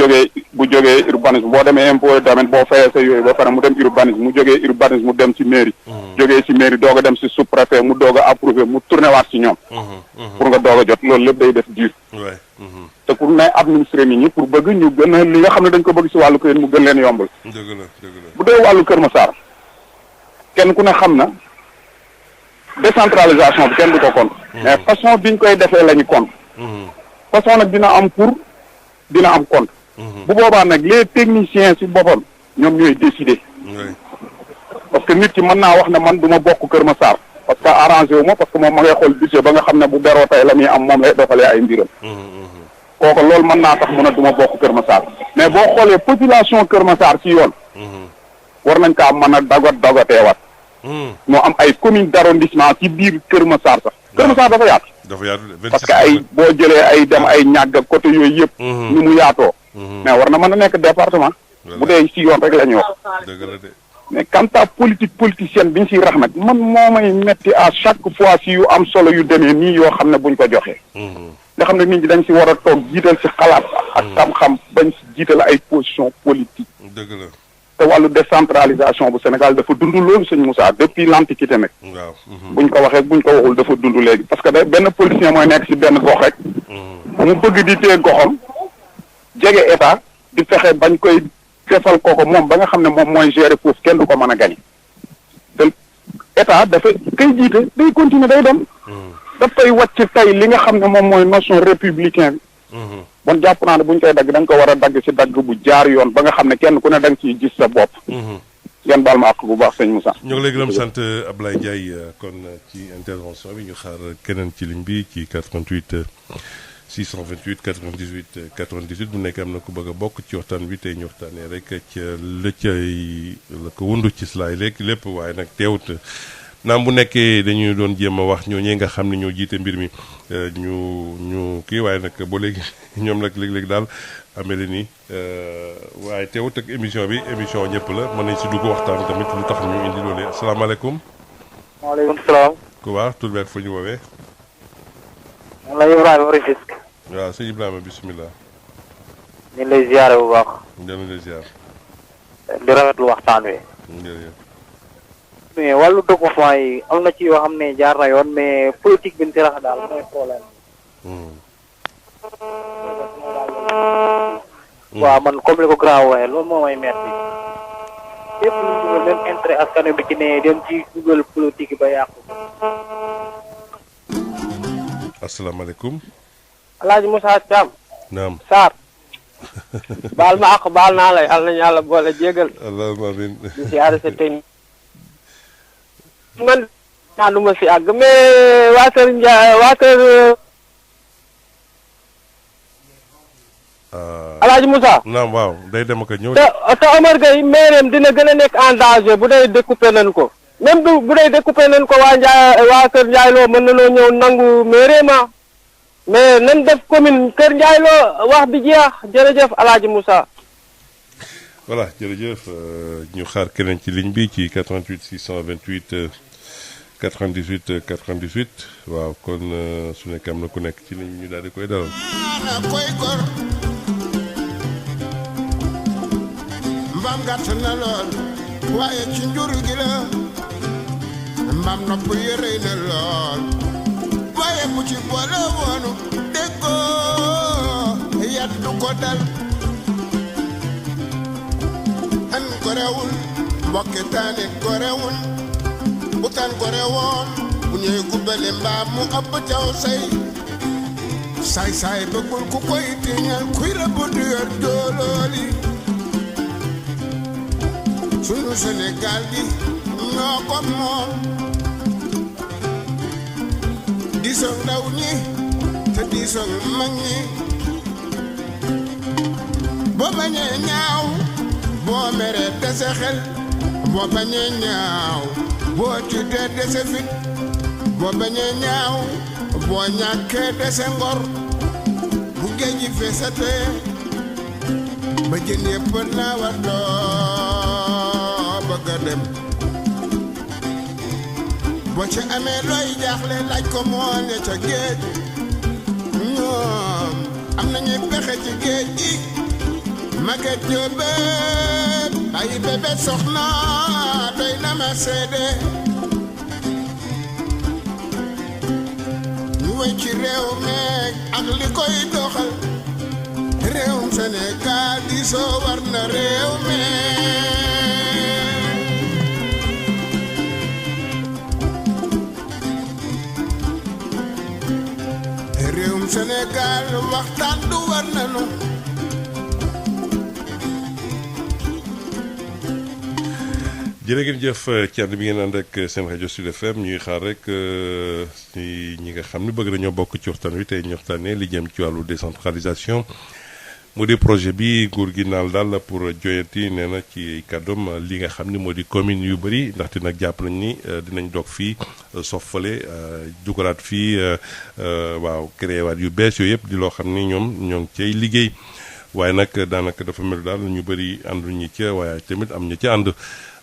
jógee urbanisme boo demee impôt domaine boo fayee sa yooyu ba pare mu dem urbanisme mu jógee urbanisme mu dem ci mairie jógee ci mairie doog a dem ci sous-préfet mu doog a approuvé mu tourné waat ci ñoom pour nga doog a jot loolu lépp day def diir te pour ne administré nit ñi pour bëgg ñu gën a li nga xam ne dañ ko bëgg ci wàllu këyit mu gën leen yombal bu dee wàllu Kër Massar kenn ku ne xam na décentralisation bi kenn du ko compte mais façon biñ koy defee la ñu compte façon nag dina am pour dina am compte bu boobaa nag les techniciens ci boppam ñoom ñooy décider parce que nit ki mën naa wax ne man du ma bokk Kër Massar parce que arrangé wu ma parce que moom ma ngay xool budget ba nga xam ne bu beroo tey la muy am moom lay doxalee ay mbiram kooku loolu mën naa tax mu ne du ma bokk Kër Massar mais boo xoolee population Kër Massar ci yoon war nañ kaa mën a dagoteewaat moo am ay commune d'arrondissement ci biir Kër Massar sax Kër Massar dafa yaatu parce que ay boo jëlee ay dem ay ñàgg côté yooyu yëpp ni mu yaatoo mais war na mën a nekk département bu dee ci yoon rek la ñuy wax mais quant à politique politicienne bi ñu siy rax nag man moo may metti à chaque fois si yu am solo yu demee nii yoo xam ne buñ ko joxee nga xam ne nit ñi dañ si war a toog jiital si xalaat ak xam-xam bañ si jiital ay position politique. dëgg la. te wàllu décentralisation bu Sénégal dafa dund loolu sëñ Moussa depuis l'antiquité nag. waaw. buñ ko waxee buñ ko waxul dafa dund léegi parce que benn politicien mooy nekk si benn gox rek. mu bëgg di téye goxam jege état di fexe bañ koy defal kooko moom ba nga xam ne moom mooy gérer foofu kenn du ko mën a gañe te état dafa kay jiite day continuer day dem. dafay wàcc tey li nga xam ne moom mooy notion républicain bi. bon jàpp naa ne bu ñu koy dagg da nga ko war a dagg ci dagg bu jaar yoon ba nga xam ne kenn ku ne da nga ciy gis sa bopp. ngeen baal ma àq bu baax sëñ Moussa. ñoo ngi lay gërëm sant Ablaye Ndiaye kon ci intervention bi ñu xaar keneen ci ligne bi ci 88 628 98 98 bu nekk am na ku bëgg a bokk ci waxtaan bi tey ñu waxtaanee rek ca la ko wundu ci slaay lépp waaye nag teewut. naam bu nekkee dañuy doon jéem a wax ñoo ñee nga xam ne ñoo jiite mbir mi ñu kii waaye nag ba léegi ñoom nag léeg-léeg daal amee la ni waaye teewut ak émission ñëpp la mën nañ si dugg waxtaan tamit lu tax ñu indi loolu asalaamaaleykum. maaleykum salaam. ku baax tur bi ak fu ñu woowee. man la Ibrahima Rufisque. waaw sëñ Ibrahima bisimilah. ñu ngi lay ziare bu baax. ñu lay ziar. di rafetlu waxtaan wi. jërëjëf. mais wàllu document yi am na ci yoo xam ne jaar na yoon mais politique bi ñu ci rax daal mooy problème. waaw man comme li ko grand waxee loolu moo may metti lépp lu ñu dugal même intérêt askan bi ci ne dem ci dugal politique ba yàqu. asalaamaaleykum. El Hadj Moussa Thiam. naam. Sarr. baal ma àq baal naa la yàlla nañu yàlla boole jégal. allahumma amiin. di siyaare sa technique. man naa du ma si àgg mais waa kër Ndiaye waa kër El Hadj Moussa. naam waaw day dem ak a ñëw. te Omar Gueye maireem dina gën a nekk en danger bu dee découpé nañ ko même bu dee découpé nañ ko waa kër Ndiaye Lo mën nañoo ñëw nangu maireem mais nañ def commune kër Ndiaye Lo wax bi jeex jërëjëf El Hadj Moussa. voilà jërëjëf ñu xaar keneen ci ligne bi ci 88 628 98 98 waaw kon su nekkee am na ku nekk ci ligne bi ñu daal di koy dalal. mbaam gàtt na lool waaye ci njur gi la mbaam nopp yi rëy na lool waaye bu ci boole woonu déggoo yat du ko dal an gorewul mbokki taanit gorewul bu tan gore woon bu ñëwee gubbale mbaam mu ëpp caw say saay bëggul ku koy tiiñal kuy rëbb du yor doolooli sunu Sénégal gi ñoo ko moom diisoog ndaw ñi te diisoog mag ñi boo bañee ñaaw boo meree dese xel boo bañee ñaaw boo tiitee dese fit boo bañee ñaaw boo ñàkkee dese ngor bu géej gi feesatee ba jën yëpp naa war doo bëgg a dem boo ci amee looy jaaxle laaj ko moo ne ca géej ñoom am nañuy pexe ci géej gi Maguette Diobé ay bébé soxna doy na ma seede ñu wéy ci réew meeg ak li koy doxal réewum Sénégal di soo war na réew meeg réewum Sénégal waxtaan du war nanu jërë ngeen jëf ci ànd bi ngeen ànd ak seen rajo Sud FM ñuy xaar rek ci ñi nga xam ne bëgg nañoo bokk ci waxtaan wi tey ñu waxtaanee li jëm ci wàllu décentralisation mu di projet bi nguur gi naal daal pour joyanti nee na ci kàddoom li nga xam ni moo di commune yu bëri ndaxte nag jàpp nañ ni dinañ doog fii sof fale dugalaat fii waaw créé waat yu bees yooyu yëpp di loo xam ni ñoom ñoo ngi cay liggéey waaye nag daanaka dafa mel daal ñu bëri ànduñu ca waaye tamit am ñu ci ànd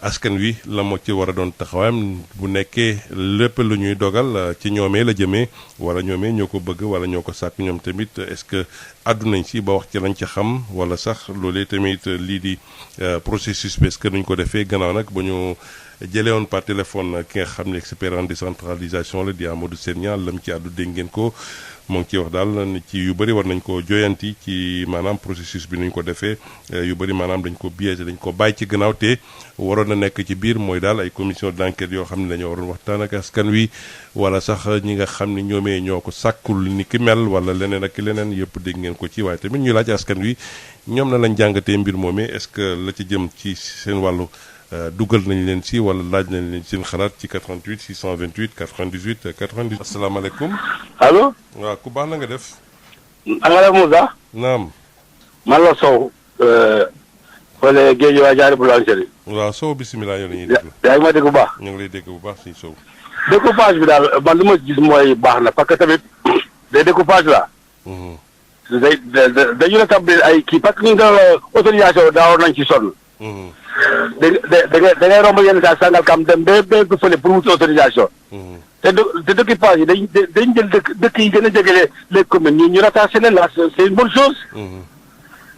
askan wi la moo ci war a doon taxawaayam bu nekkee lépp lu ñuy dogal ci ñoomee la jëmee wala ñoomee ñoo ko bëgg wala ñoo ko sàkk ñoom tamit est-ce que àddu nañ si ba wax ci lañ ca xam wala sax loolee tamit lii di processus bi est-ce que nuñ ko defee gannaaw nag ba ñu jëlee woon par téléphone ki nga xam ne expert en décentralisation la di Amadou Sène Niang lam ci àddu dégg ngeen ko moo ngi ciy wax daal ni ci yu bëri war nañ ko joyanti ci maanaam processus bi nuñ ko defee yu bëri maanaam dañ ko biaisé dañ ko bàyyi ci gannaaw te waroon na nekk ci biir mooy daal ay commission d'enquête yoo xam ne dañoo waroon waxtaan ak askan wi wala sax ñi nga xam ne ñoomee ñoo ko sàkkul ni ki mel wala leneen ak leneen yëpp dégg ngeen ko ci waaye tamit ñu laaj askan wi ñoom na lañ jàngatee mbir moomee est-ce que la ci jëm ci seen wàllu dugal nañ leen si wala laaj nañ leen seen xalaat ci 88 628 98 98. asalaamaaleykum. allo. waaw ku baax na nga def. Angale Moussa. naam. man la Sow. fële géej waa jaari boulangerie. waaw Sow bisimilah yow la ñuy déglu. yaa ngi may dégg bu baax. ñu ngi lay dégg bu baax si Sow. découpage bi daal man li ma gis mooy baax na parce que tamit des découpage là. dañu rétablir ay kii parce que ñu nga autorisation daawoon nañ ci sonn. da ngay romb yenn saa Sangalkam dem ba fële pour wuti autorisation. te découpage yi dañ jël dëkk yi gën a jege les communes ñu rattaché leen là c'est une bonne chose.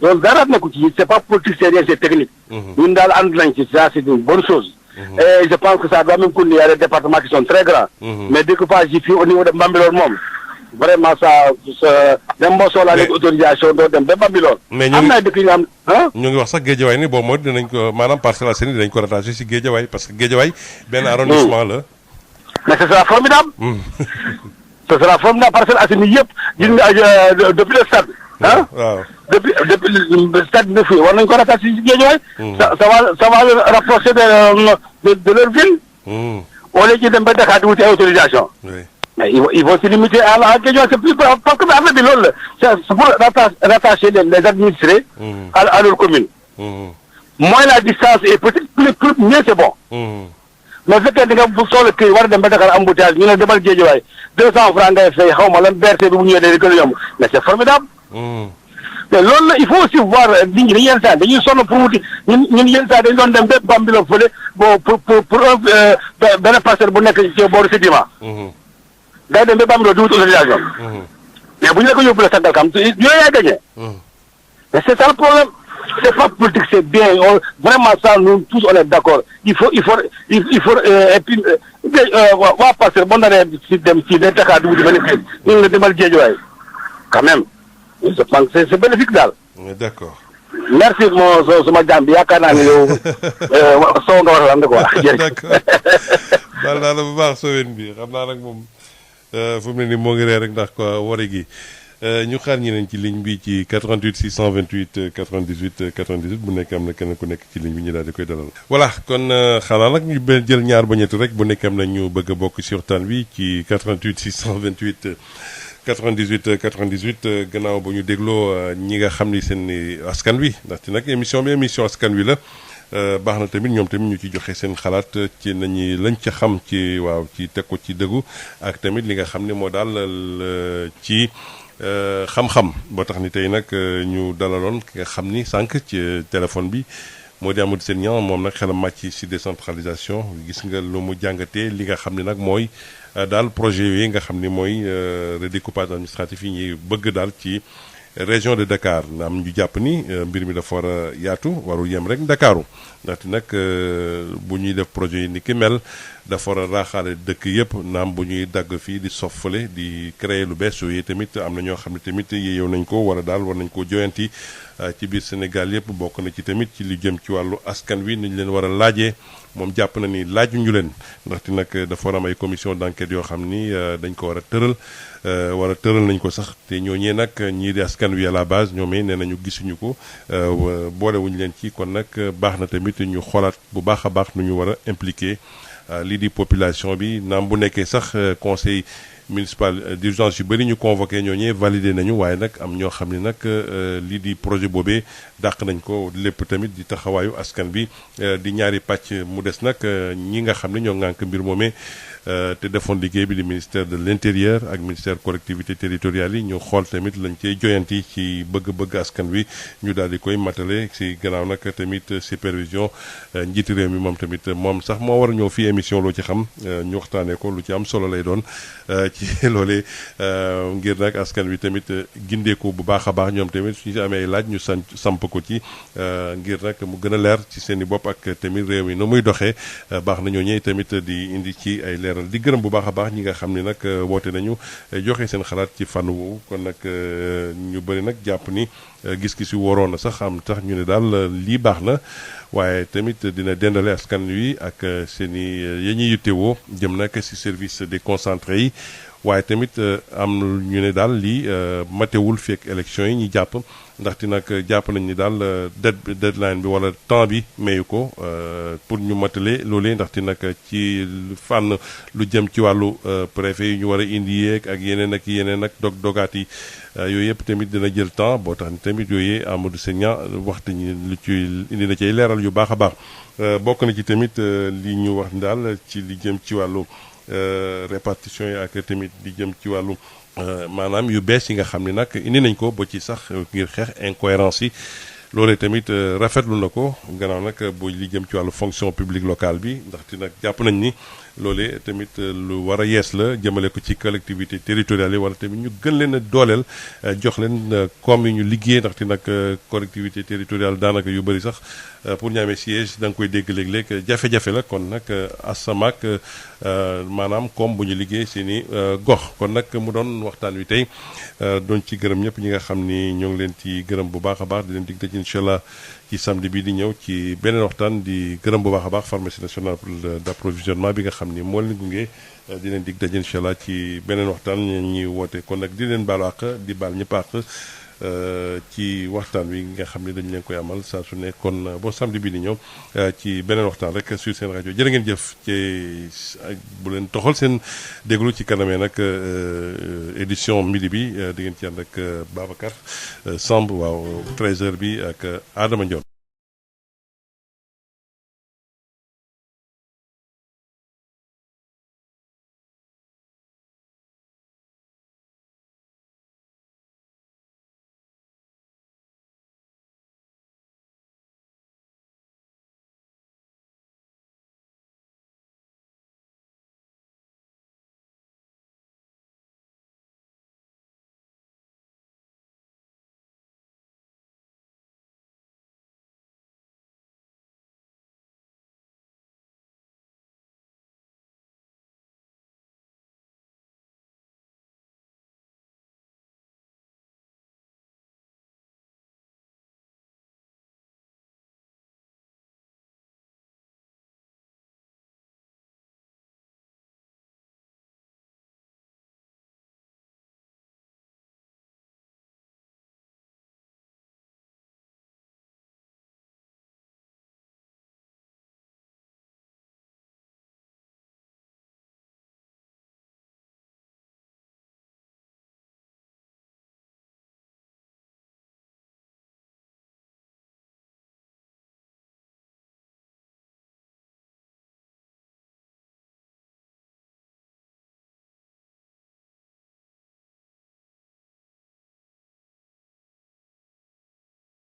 loolu dara nekku ci c'est pas politique c'est rien c'est technique. ñun daal ànd nañ ci ça c'est une bonne chose. Et je pense que ça doit même continuer. Il y a des départements qui sont très grands. Mais découpage ici au niveau de Bambilor moom vraiment ça dem boo soxlaa léegi autorisation doo dem ba Bambilor. mais am na dëkk yi nga xam ñu ngi wax sax Guédiawaye ni boobu mooy dinañ ko maanaam Parcelles Assainies dinañ ko rattaché si Guédiawaye parce que Guédiawaye benn arrondissement la. mais ce sera formidable. Ce sera formidable Parcelles Assainies yëpp gis nga depuis le stade. waaw depuis le stade de fii war nañu ko rattaché si Guédiawaye. ça va le rapprocher de leur ville. au lieu de dem ba Dakar di wuti ay autorisation. mais il faut se limiter à la Guédiawaye c'est plus grave parce que affaire bi loolu la c'est pour rattacher les administrés à leur commune. moins la distance et peut-être plus mieux c'est bon. mais fekkee di nga bu soxla kii war a dem ba Dakar embouteillage ñu ne demal Guédiawaye 200 francs ngay fay xaw ma lan BRT bi bu ñëwee day gën a yomb mais c'est formidable. mais loolu la il faut aussi voir nit ñi yenn saa dañuy sonn pour wuti ñun yenn saa dañu doon dem ba Bambilor fële bon pour benn parcelle bu nekk ci booru Sédima. day dem ba Bambilor di wuti autorisation. mais bu ñu la ko yóbbu la Sangalkam yooyu yaay gagné. mais c'est ça le problème c'est pas politique c'est bien vraiment ça nous tous on est d'accord il faut et puis waa parcelle boo naree si dem ci day Dakar di wuti ba nekk ñu ngi la demal Guédiawaye quand même. je pense que c'est bénéfique daal. d'accord. merci mon sama jaam bi yaakaar naa ne yow soo nga war a quoi. d'accord daal naa la bu baax soween bi xam naa nag moom fu mu ne nii moo ngi ree rek ndax quoi wari gi ñu xaar ñeneen ci ligne bi ci 88 628 98 98 bu nekk am na kenn ku nekk ci ligne bi ñu daal di koy dalal. voilà kon xanaa nag ñu jël ñaar ba ñett rek bu nekk am na ñu bëgg a bokk ci waxtaan bi ci 88 628. 98 98 gannaaw bu ñu dégloo ñi nga xam ni seen askan wi ndaxte nag émission askan wi la baax na tamit ñoom tamit ñu ci joxe seen xalaat ci nañu lañ ca xam ci waaw ci teg ko ci dëggu ak tamit li nga xam ne moo daal ci xam-xam boo tax ni tey nag ñu dalaloon ki nga xam ni sànq ci téléphone bi moo di Amadou Sène Niang moom nag xelam màcc ci décentralisation gis nga lu mu jàngatee li nga xam ne nag mooy daal projet yi nga xam ni mooy redécoupage administratif yi ñuy bëgg daal ci région de Dakar am ñu jàpp ni mbir mi dafa war a yaatu warul yem rek Dakaru ndaxte nag bu ñuy def projet yi ni ki mel dafa war a raaxaale dëkk yëpp naam bu ñuy dagg fii di sof fële di créer lu bees yooyu tamit am na ñoo xam ne tamit yeeyow nañ ko wala daal war nañ koo joyanti ci biir Sénégal yëpp bokk na ci tamit ci li jëm ci wàllu askan wi ni ñu leen war a laajee moom jàpp na ni laajuñu leen ndaxte nag dafa war am ay commission d'enquête yoo xam ni dañ ko war a tëral nañ ko sax te ñooñee nag ñii di askan wi à la base ñoomee nee nañu gisuñu ko boolewuñu leen ci kon nag baax na tamit ñu xoolaat bu baax a baax nu ñu war a impliqué lii di population bi naam bu nekkee sax conseil municipal d'urgence yu bëri ñu convoqué ñooñee validé nañu waaye nag am ñoo xam ne nag lii di projet boobee dàq nañ ko lépp tamit di taxawaayu askan bi di ñaari pàcc mu des nag ñi nga xam ne ñoo ŋànk mbir moomee te defoon liggéey bi di ministère de l'intérieur ak ministère collectivité territoriale yi ñu xool tamit lañ cey joyanti ci bëgg-bëgg askan wi ñu daal di koy matale ci gannaaw nag tamit supervision njiiti réew mi moom tamit moom sax moo war a ñëw fii émission loo ci xam ñu waxtaanee ko lu ci am solo lay doon ci loolee ngir nag askan wi tamit gindeeku bu baax a baax ñoom tamit suñu si amee ay laaj ñu samp ko ci ngir nag mu gën a leer ci seen i bopp ak tamit réew mi nu muy doxee baax na ñooñee tamit di indi ci ay leeral di gërëm bu baax a baax ñi nga xam ne nag woote nañu joxe seen xalaat ci fànn woowu kon nag ñu bëri nag jàpp ni gis-gis yu waroon na sax am tax ñu ne daal lii baax na waaye tamit dina dendale askan wi ak seen i ya ñuy yittewoo jëm nag ci service déconcentré yi waaye tamit am ñu ne daal lii matewul fekk élection yi ñu jàpp ndaxte nag jàpp nañ ni daal deadline bi wala temps bi mayu ko pour ñu matale loolee ndaxte nag ci fànn lu jëm ci wàllu préfet yi ñu war a indi yeeg ak yeneen ak dogaat yi yooyu yëpp tamit dina jël temps boo tax ni tamit yooyu Amadou Segna waxtu ñi lu ci indi na cay leeral yu baax a baax bokk na ci tamit li ñu wax daal ci li jëm ci wàllu répartition yi ak tamit li jëm ci wàllu maanaam yu bees yi nga xam ne nag indi nañ ko ba ci sax ngir xeex incohérence yi loolee tamit rafetlu na ko gannaaw nag bu li jëm ci wàllu fonction publique locale bi ndaxte nag jàpp nañ ni loolee tamit lu war a yees la jëmale ko ci collectivité territoriale yi wala tamit ñu gën leen a dooleel jox leen koom yi ñu liggéey ndaxte nag collectivité territoriale daanaka yu bëri sax pour ñu amee siège da nga koy dégg léeg-léeg jafe-jafe la kon nag asamaak maanaam koom bu ñu liggéey seeni gox kon nag mu doon waxtaan wi tey doon ci gërëm ñëpp ñi nga xam ni ñoo ngi leen ci gërëm bu baax a baax di leen dig daje incha allah ci samedi bi di ñëw ci beneen waxtaan di gërëm bu baax a baax pharmacie nationale d'approvisionnement bi nga xam ni moo leen gunge di leen dig daje incha allah ci beneen waxtaan ñuy woote kon nag di leen baalu àq di baal ñëpp àq ci waxtaan wi nga xam ne dañu leen koy amal saa su ne kon boo samedi bi di ñëw ci beneen waxtaan rek sur seen rajo jërë ngeen jëf ci bu leen toxal seen déglu ci kanamee nag édition midi bi di ngeen ci ànd ak Babacar Samb waaw 13h bi ak Adama Ndione